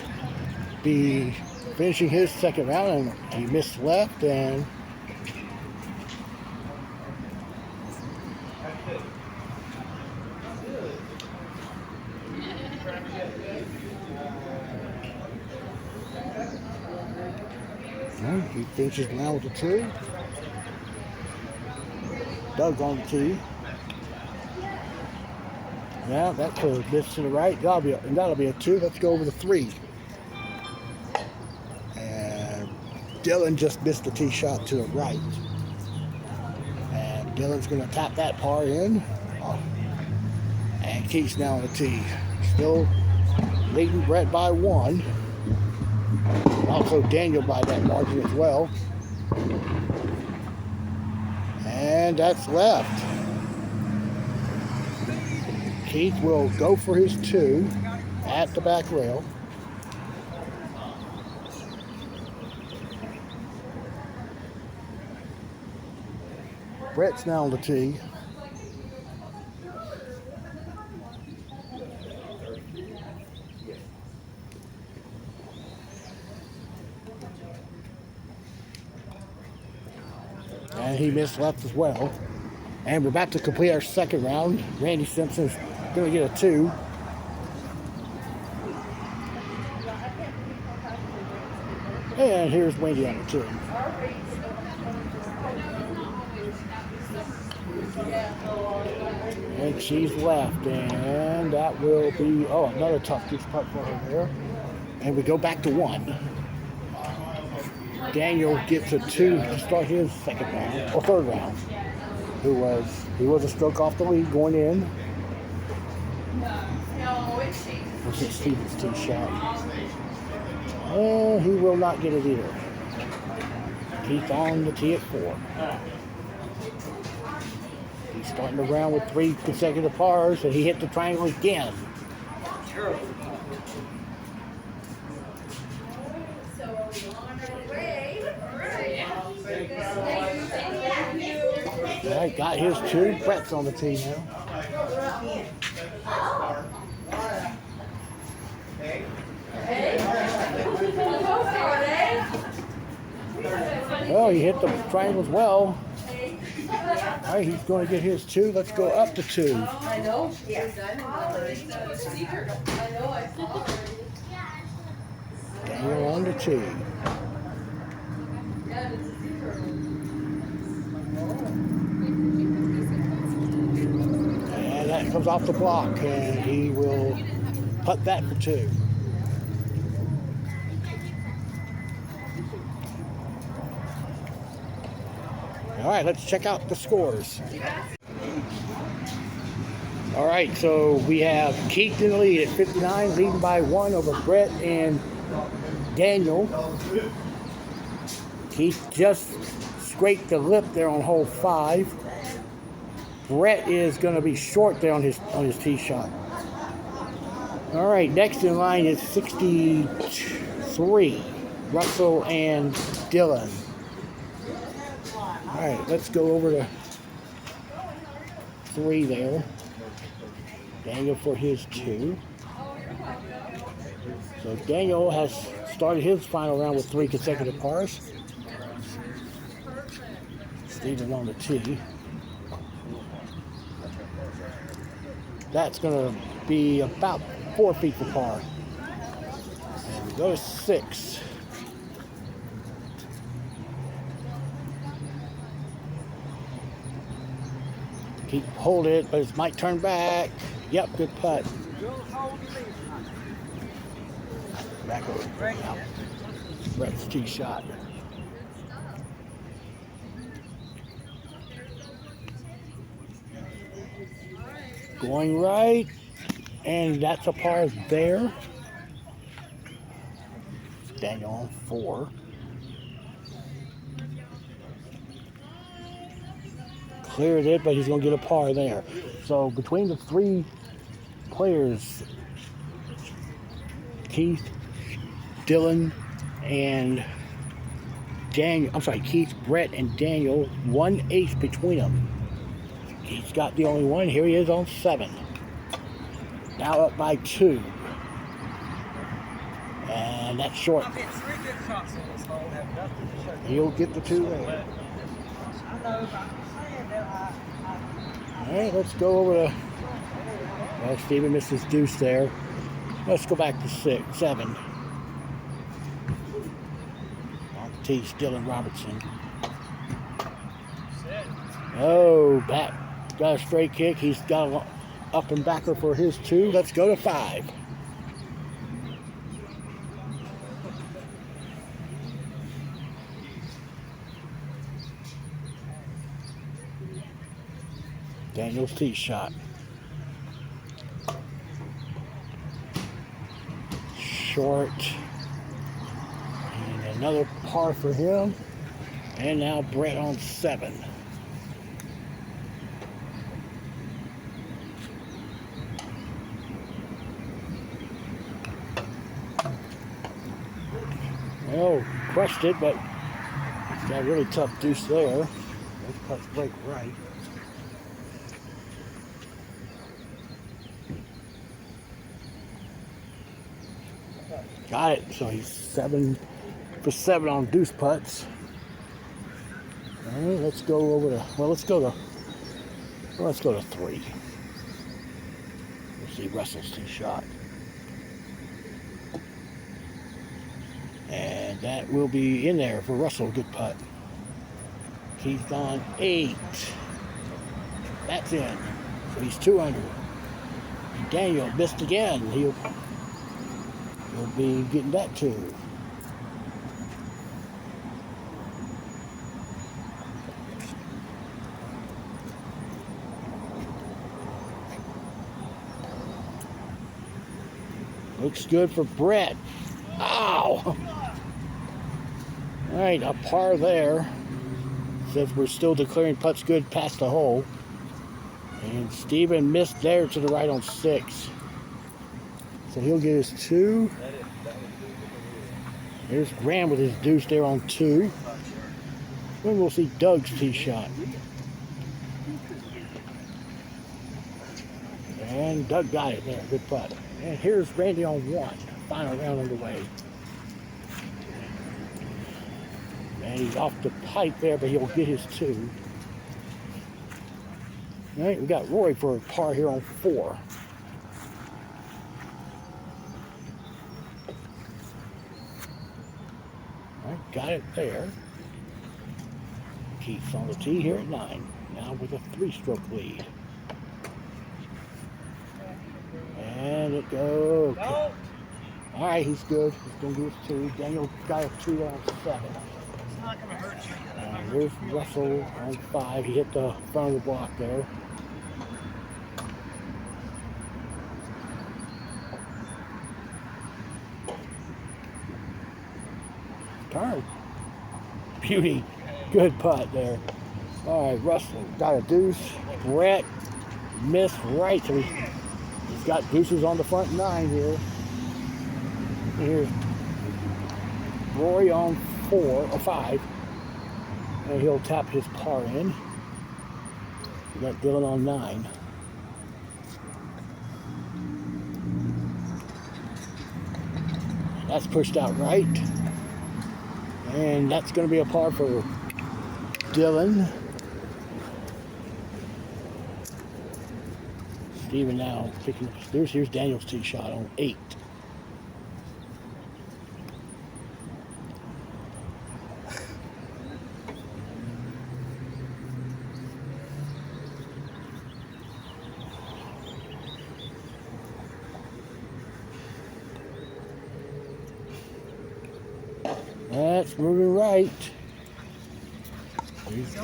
be finishing his second round, and he missed left, and he finishes now with the 2. Doug on the tee. Yeah, that could have missed to the right. That'll be a 2. Let's go over the 3. And Dylan just missed the tee shot to the right. And Dylan's going to tap that par in. And Keith's now on the tee. Still leading Brett by 1. Also Daniel by that margin as well. And that's left. Keith will go for his 2 at the back rail. Brett's now on the tee. And he missed left as well. And we're about to complete our second round. Randy Simpson's going to get a 2. And here's Wendy on the 2. And she's left. And that will be, another tough pitch putt for her there. And we go back to 1. Daniel gets a 2 to start his second round, or third round. He was a stroke off the lead going in. Which is Steven's tee shot. And he will not get it either. Keith on the tee at 4. He's starting the round with 3 consecutive pars, and he hit the triangle again. All right, got his 2. Brett's on the tee now. Oh, he hit the triangle as well. All right, he's going to get his 2. Let's go up to 2.
I know. Yes.
Daniel on the tee. And that comes off the block, and he will putt that for 2. All right, let's check out the scores. All right, so we have Keith in the lead at 59, leading by 1 over Brett and Daniel. Keith just scraped the lip there on hole 5. Brett is going to be short there on his tee shot. All right, next in line is 63, Russell and Dylan. All right, let's go over to 3 there. Daniel for his 2. So Daniel has started his final round with 3 consecutive pars. Steven on the tee. That's going to be about 4 feet for par. And we go to 6. Keep hold it, but it might turn back. Yep, good putt. Back over. Out. Brett's tee shot. Going right, and that's a par there. Daniel on 4. Cleared it, but he's going to get a par there. So between the 3 players, Keith, Dylan, and Daniel, I'm sorry, Keith, Brett, and Daniel, 1 ace between them. Keith's got the only one. Here he is on 7. Now up by 2. And that's short. He'll get the 2 there. All right, let's go over to, well, Steven missed his deuce there. Let's go back to 7. On the tee, Dylan Robertson. Oh, back. Got a straight kick. He's got an up and backer for his 2. Let's go to 5. Daniel's tee shot. Short. And another par for him. And now Brett on 7. Well, crushed it, but it's got a really tough deuce there. Those putts break right. Got it. So he's 7 for 7 on deuce putts. All right, let's go over to, well, let's go to 3. We'll see Russell's tee shot. And that will be in there for Russell. Good putt. He's on 8. That's in. So he's 2 under. And Daniel missed again. He'll be getting that too. Looks good for Brett. Ow! Wow. All right, a par there. Says we're still declaring putts good past the hole. And Steven missed there to the right on 6. So he'll get his 2. There's Graham with his deuce there on 2. Then we'll see Doug's tee shot. And Doug got it there. Good putt. And here's Randy on 1. Final round underway. And he's off the pipe there, but he'll get his 2. All right, we got Roy for a par here on 4. All right, got it there. Keith's on the tee here at 9. Now with a 3-stroke lead. And it goes. All right, he's good. He's going to do his 2. Daniel got a 2 on 7. There's Russell on 5. He hit the front of the block there. Turn. Beauty. Good putt there. All right, Russell got a deuce. Brett missed right, so he's got deuces on the front 9 here. Here's Roy on 4 or 5. And he'll tap his par in. We got Dylan on 9. That's pushed out right. And that's going to be a par for Dylan. Steven now picking up his deuce. Here's Daniel's tee shot on 8. That's moving right. He's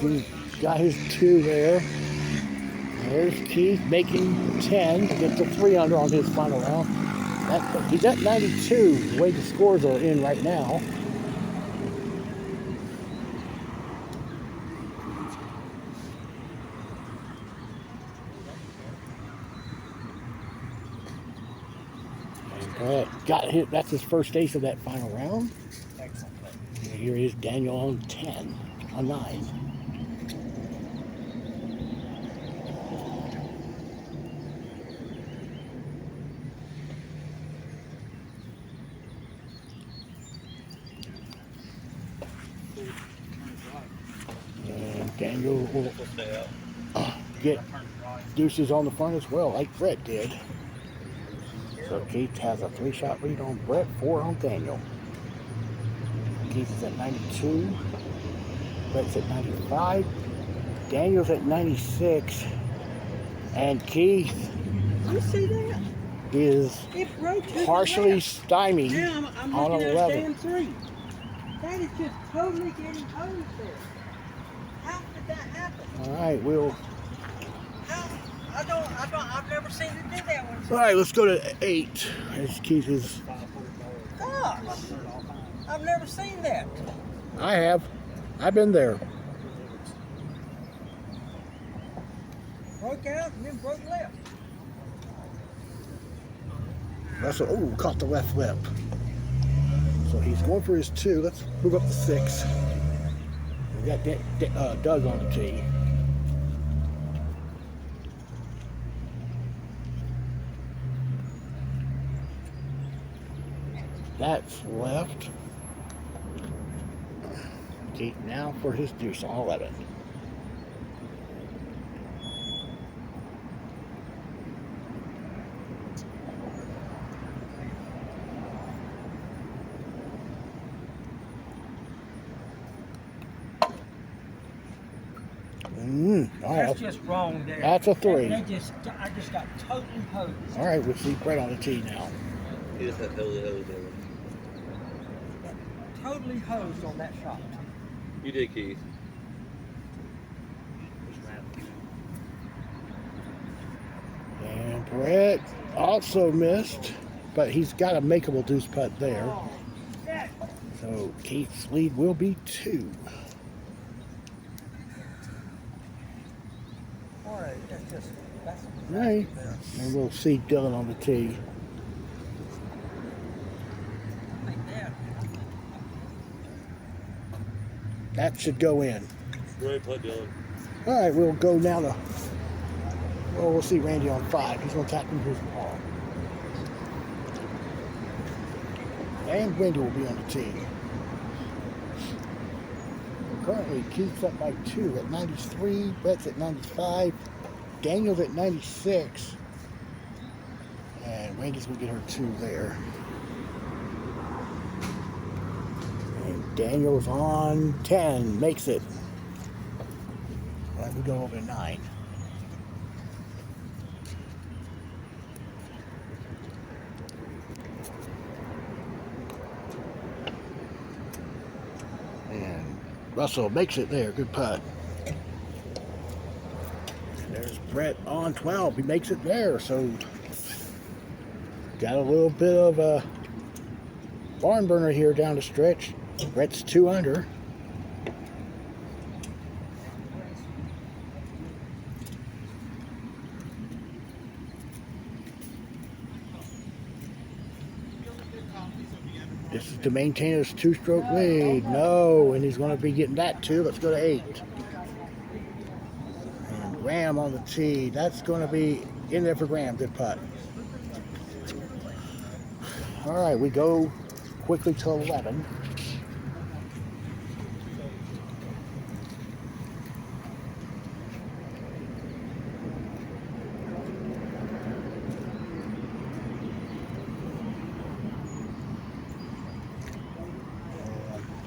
got his 2 there. There's Keith making 10. Gets a 3 under on his final round. He's at 92. The way the scores are in right now. Got hit. That's his first ace of that final round. And here is Daniel on 10, on 9. And Daniel will get deuces on the front as well, like Brett did. So Keith has a 3-shot lead on Brett, 4 on Daniel. Keith is at 92. Brett's at 95. Daniel's at 96. And Keith
You see that?
is
It broke to the
partially
left.
stymied
Now I'm
on
looking at
11.
damn 3. That is just totally getting hosed there. How did that happen?
All right, we'll.
I've never seen it do that one.
All right, let's go to 8. As Keith is.
Gosh, I've never seen that.
I have. I've been there.
Broke out and then broke left.
Russell, oh, caught the left lip. So he's going for his 2. Let's move up to 6. We got Doug on the tee. That's left. Keith now for his deuce on 11.
That's just wrong there.
That's a 3.
I just got totally hosed.
All right, we'll see Brett on the tee now.
He just got totally hosed there.
Totally hosed on that shot.
You did, Keith.
And Brett also missed, but he's got a makeable deuce putt there. So Keith's lead will be 2.
Alright, that's
Right. And we'll see Dylan on the tee. That should go in.
Great putt, Dylan.
All right, we'll go now to, well, we'll see Randy on 5. He's going to tap into his ball. And Wendy will be on the tee. Currently, Keith's up by 2 at 93. Brett's at 95. Daniel's at 96. And Randy's going to get her 2 there. And Daniel's on 10. Makes it. All right, we go over to 9. And Russell makes it there. Good putt. And there's Brett on 12. He makes it there. So got a little bit of a barn burner here down the stretch. Brett's 2 under. This is to maintain his 2-stroke lead. No, and he's going to be getting that too. Let's go to 8. And Graham on the tee. That's going to be in there for Graham. Good putt. All right, we go quickly to 11.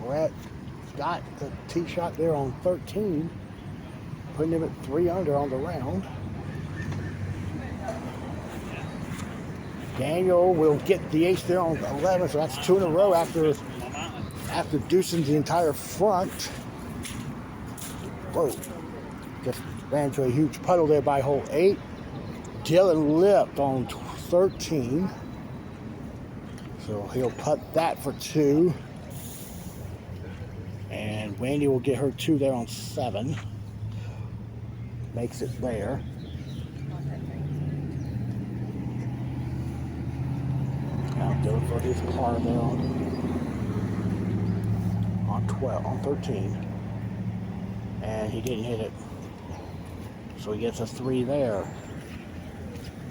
Brett got the tee shot there on 13, putting him at 3 under on the round. Daniel will get the ace there on 11, so that's 2 in a row after deucing the entire front. Whoa, just ran into a huge puddle there by hole 8. Dylan lipped on 13, so he'll putt that for 2. And Wendy will get her 2 there on 7. Makes it there. Now Dylan for his par there on 12, on 13. And he didn't hit it. So he gets a 3 there.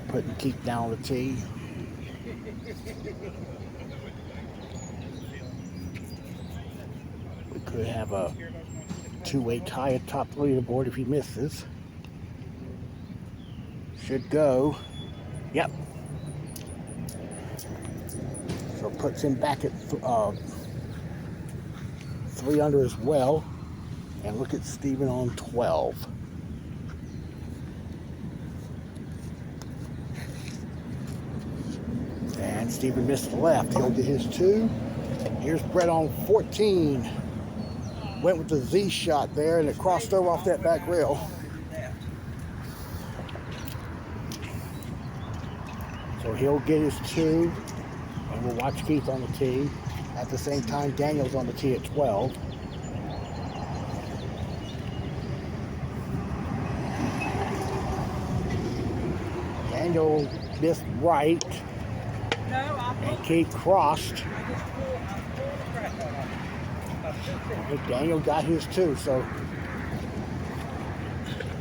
Putting Keith down on the tee. Could have a 2-way tie at top leaderboard if he misses. Should go. Yep. So puts him back at 3 under as well. And look at Steven on 12. And Steven missed the left. He'll get his 2. Here's Brett on 14. Went with the Z shot there, and it crossed over off that back rail. So he'll get his 2, and we'll watch Keith on the tee. At the same time, Daniel's on the tee at 12. Daniel missed right, and Keith crossed. Daniel got his 2, so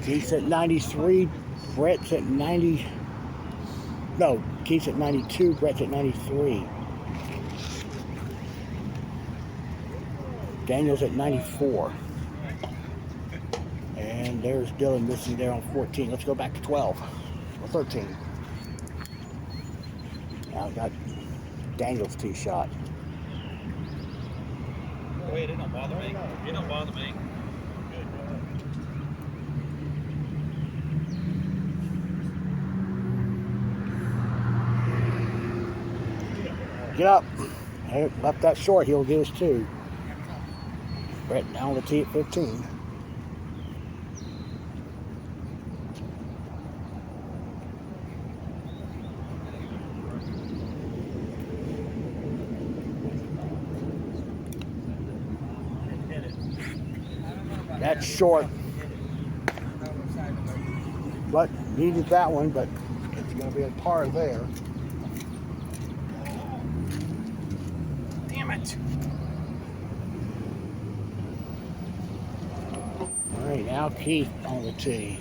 Keith's at 93, Brett's at 90. No, Keith's at 92, Brett's at 93. Daniel's at 94. And there's Dylan missing there on 14. Let's go back to 12 or 13. Now I got Daniel's tee shot.
Go ahead, it don't bother me. It don't bother me.
Get up. Hey, left that short, he'll get his 2. Brett down the tee at 15. That's short. But needed that one, but it's going to be a par there.
Damn it.
All right, now Keith on the tee.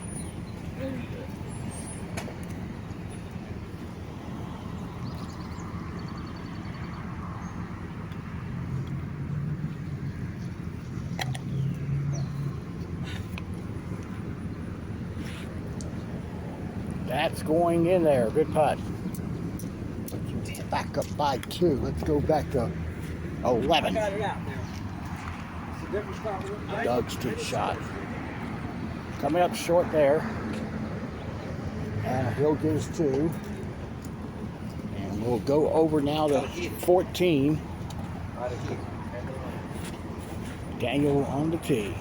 That's going in there. Good putt. Back up by 2. Let's go back to 11.
Got it out now. It's a different spot.
Doug's tee shot. Coming up short there. And he'll get his 2. And we'll go over now to 14. Daniel on the tee.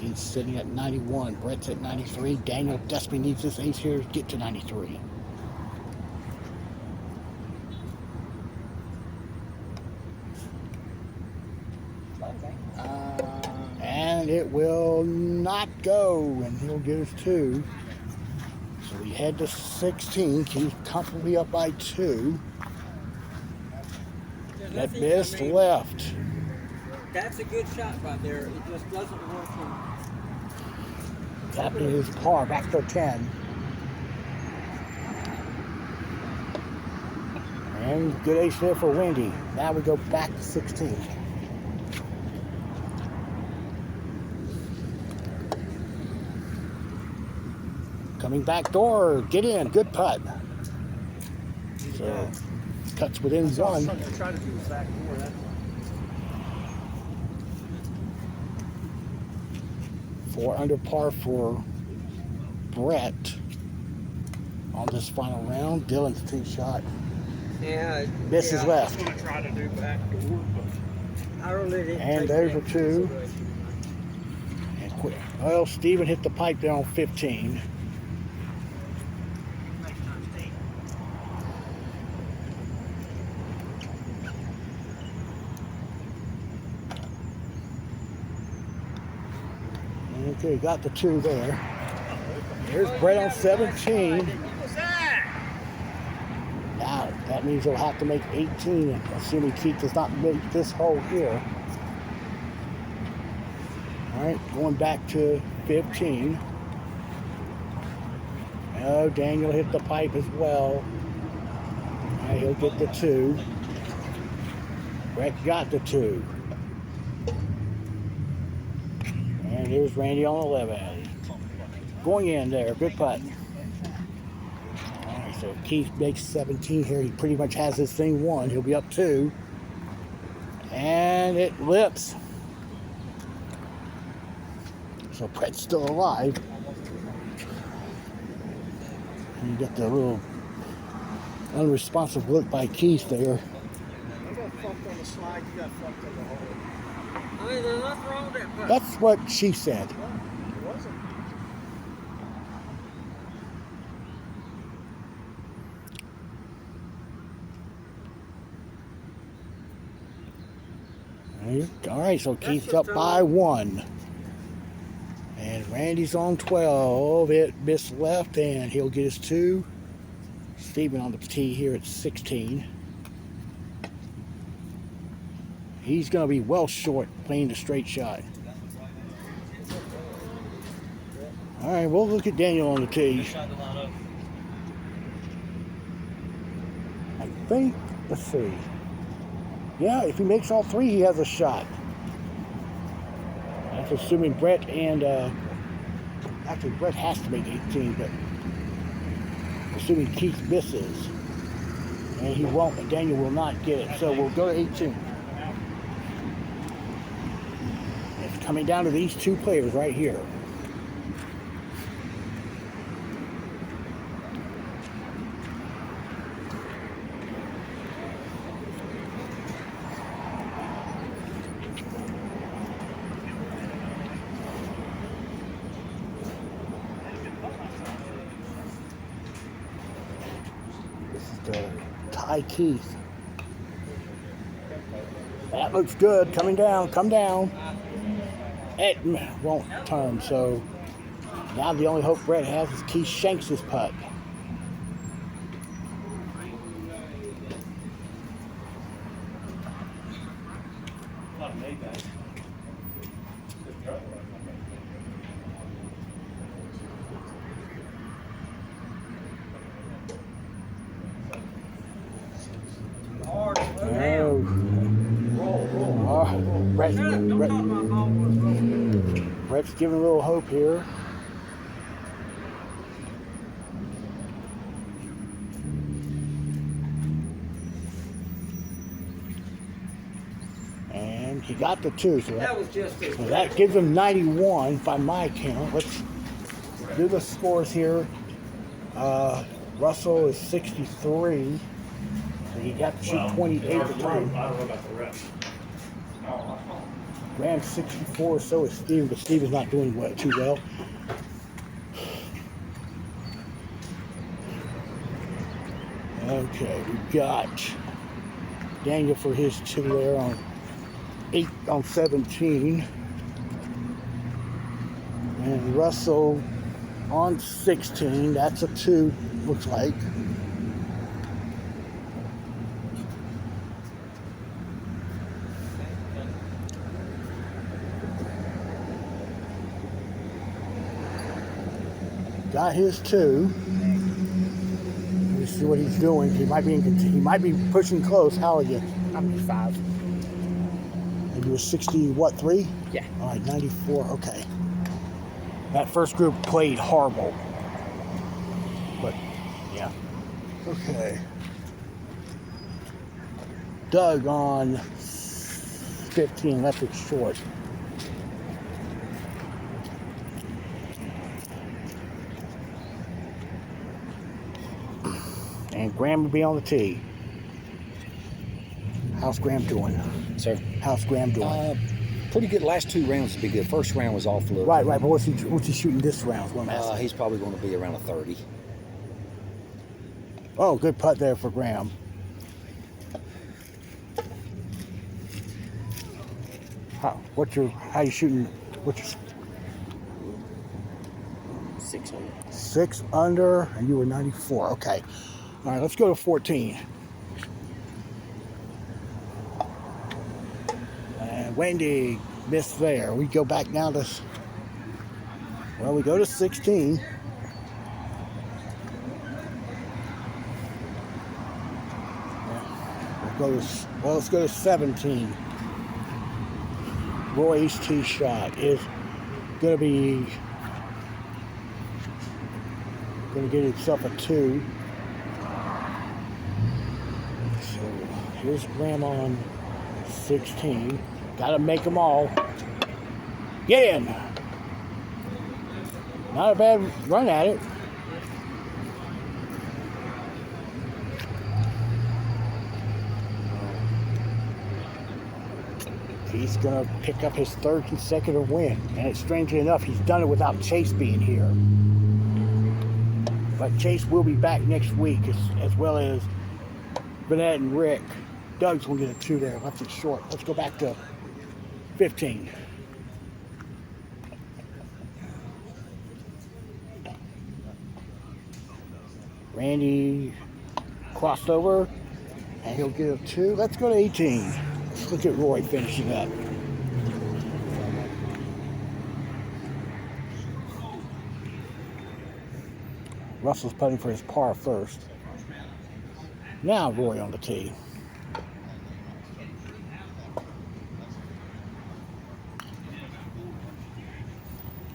He's sitting at 91. Brett's at 93. Daniel desperately needs this ace here to get to 93. And it will not go, and he'll get his 2. So we head to 16. He's comfortably up by 2. That missed left.
That's a good shot right there. It just doesn't work.
That is par, back to 10. And good ace there for Wendy. Now we go back to 16. Coming back door, get in, good putt. So cuts within 1.
Try to do the back door. That's
4 under par for Brett on this final round. Dylan's tee shot.
Yeah.
Misses left.
I'm going to try to do back door, but
I really didn't.
And
take
there's
that
a 2.
consideration.
And quit. Well, Steven hit the pipe there on 15. Okay, got the 2 there. Here's Brett on 17. Now, that means he'll have to make 18, assuming Keith does not make this hole here. All right, going back to 15. Oh, Daniel hit the pipe as well. All right, he'll get the 2. Brett got the 2. And here's Randy on 11. Going in there, good putt. All right, so Keith makes 17 here. He pretty much has this thing won. He'll be up 2. And it lips. So Brett's still alive. And you get the little unresponsive look by Keith there.
I got fucked on the slide. You got fucked on the hole.
I mean, there's nothing wrong with that putt.
That's what she said.
It wasn't.
All right, so Keith's up by 1. And Randy's on 12. It missed left, and he'll get his 2. Steven on the tee here at 16. He's going to be well short playing the straight shot. All right, we'll look at Daniel on the tee. I think, let's see. Yeah, if he makes all 3, he has a shot. That's assuming Brett and, actually Brett has to make 18, but assuming Keith misses. And he won't, but Daniel will not get it. So we'll go to 18. It's coming down to these 2 players right here. Ty Keith. That looks good. Coming down. Come down. It won't turn. So now the only hope Brett has is Keith Shanks' putt. Brett's giving a little hope here. And he got the 2, so that gives him 91 by my count. Let's do the scores here. Russell is 63. He got to shoot 28 at the time.
I don't know about the rest.
Graham's 64, so is Steve, but Steve is not doing too well. Okay, we got Daniel for his 2 there on 8 on 17. And Russell on 16. That's a 2, looks like. Got his 2. Let's see what he's doing. He might be pushing close. How are you?
I'm 5.
And you were 60, what, 3?
Yeah.
All right, 94. Okay. That first group played horrible. But, yeah. Okay. Doug on 15, left it short. And Graham will be on the tee. How's Graham doing?
Sir?
How's Graham doing?
Pretty good. Last 2 rounds to be good. First round was off a little.
Right. But what's he shooting this round? Is what I'm asking.
He's probably going to be around a 30.
Oh, good putt there for Graham. How you shooting? What's your
6 under.
6 under, and you were 94. Okay. All right, let's go to 14. And Wendy missed there. We go back now to, well, we go to 16. Let's go to 17. Roy's tee shot is going to get himself a 2. So here's Graham on 16. Got to make them all. Get in. Not a bad run at it. He's going to pick up his 3rd consecutive win. And strangely enough, he's done it without Chase being here. But Chase will be back next week, as well as Bennett and Rick. Doug's will get a 2 there. Left it short. Let's go back to 15. Randy crossed over, and he'll get a 2. Let's go to 18. Let's look at Roy finishing up. Russell's putting for his par first. Now Roy on the tee.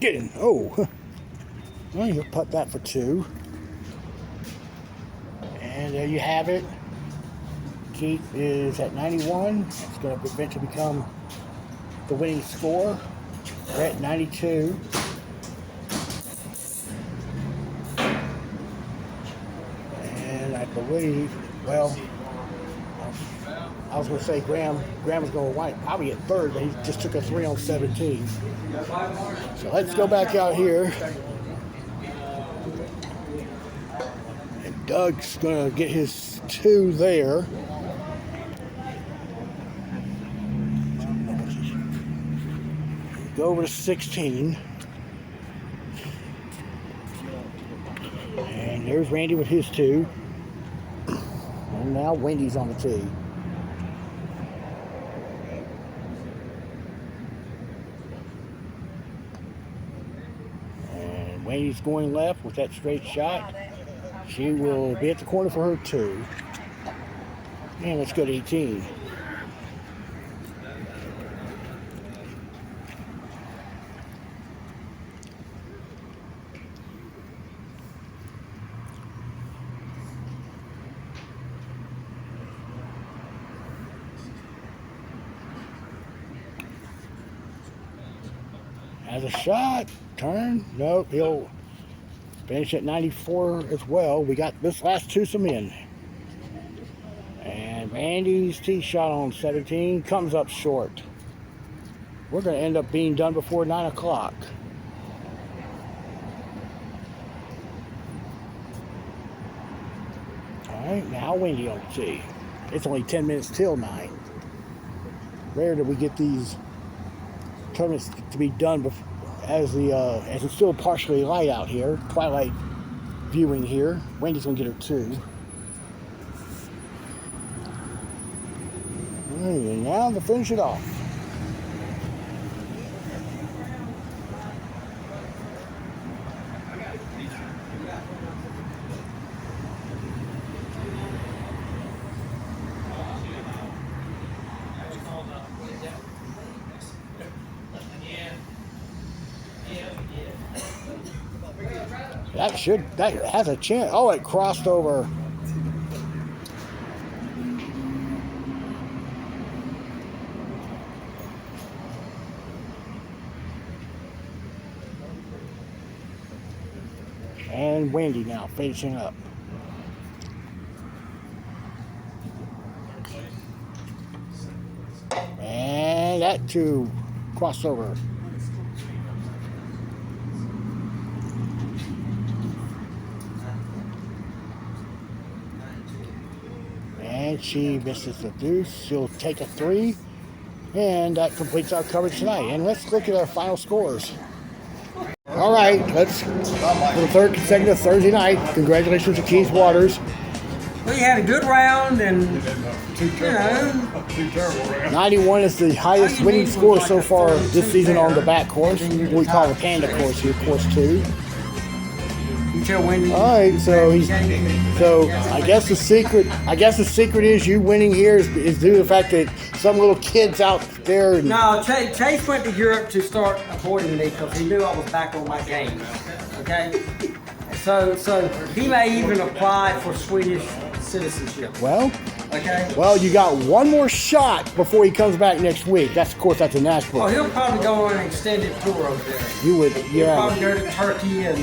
Get in. Oh. Well, he'll putt that for 2. And there you have it. Keith is at 91. It's going to eventually become the winning score. We're at 92. And I believe, well, I was going to say Graham was going to wind probably at 3rd, but he just took a 3 on 17. So let's go back out here. And Doug's going to get his 2 there. go over to 16. And there's Randy with his 2. And now Wendy's on the tee. And Wendy's going left with that straight shot. She will be at the corner for her 2. And let's go to 18. Has a shot, turn, nope, he'll finish at 94 as well. We got this last twosome in. And Randy's tee shot on 17 comes up short. We're going to end up being done before 9 o'clock. All right, now Wendy on the tee. It's only 10 minutes till 9. Rare that we get these tournaments to be done before, as it's still partially light out here. Twilight viewing here. Wendy's gonna get her 2. And now to finish it off. That has a chance. Oh, it crossed over. And Wendy now finishing up. And that too crossed over. And she misses the deuce. She'll take a 3. And that completes our coverage tonight. And let's look at our final scores. All right, let's, for the third consecutive Thursday night, congratulations to Keith Waters.
We had a good round, and,
91 is the highest winning score so far this season on the back course. We call the Panda course here, course 2.
You tell Wendy.
All right, so I guess the secret is you winning here is due to the fact that some little kids out there.
No, Chase went to Europe to start avoiding me because he knew I was back on my game. Okay, so he may even apply for Swedish citizenship.
Well.
Okay.
Well, you got one more shot before he comes back next week. That's in Nashville.
Oh, he'll probably go on an extended tour over there.
You would, yeah.
He'll probably go to Turkey and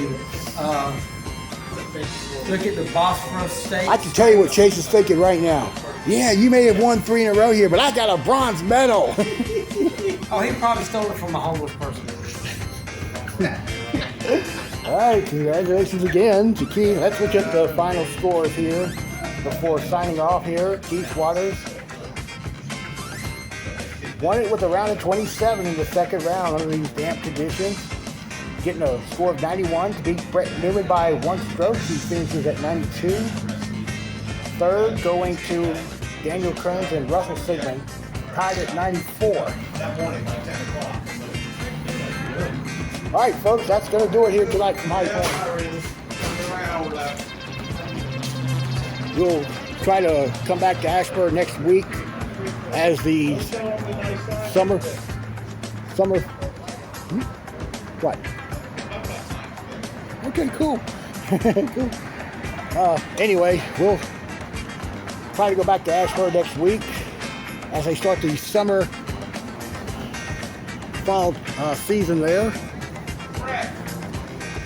look at the Bosphorus states.
I can tell you what Chase is thinking right now. Yeah, you may have won 3 in a row here, but I got a bronze medal.
Oh, he probably stole it from a homeless person.
All right, congratulations again to Keith. Let's look at the final scores here before signing off here. Keith Waters won it with a round of 27 in the second round under these damp conditions, getting a score of 91 to beat Brett Newman by 1 stroke. He finishes at 92. Third going to Daniel Kearns and Russell Sigmund, tied at 94. All right, folks, that's going to do it here tonight from High Point. We'll try to come back to Ashburn next week as the summer. What? Okay, cool. Cool. Anyway, we'll try to go back to Ashburn next week as they start the summer fall season there.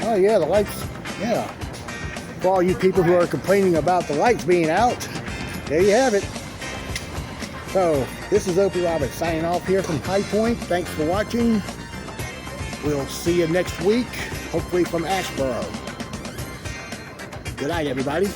Oh yeah, the lights. Yeah. For all you people who are complaining about the lights being out, there you have it. So this is Opie Roberts signing off here from High Point. Thanks for watching. We'll see you next week, hopefully from Ashboro. Good night, everybody.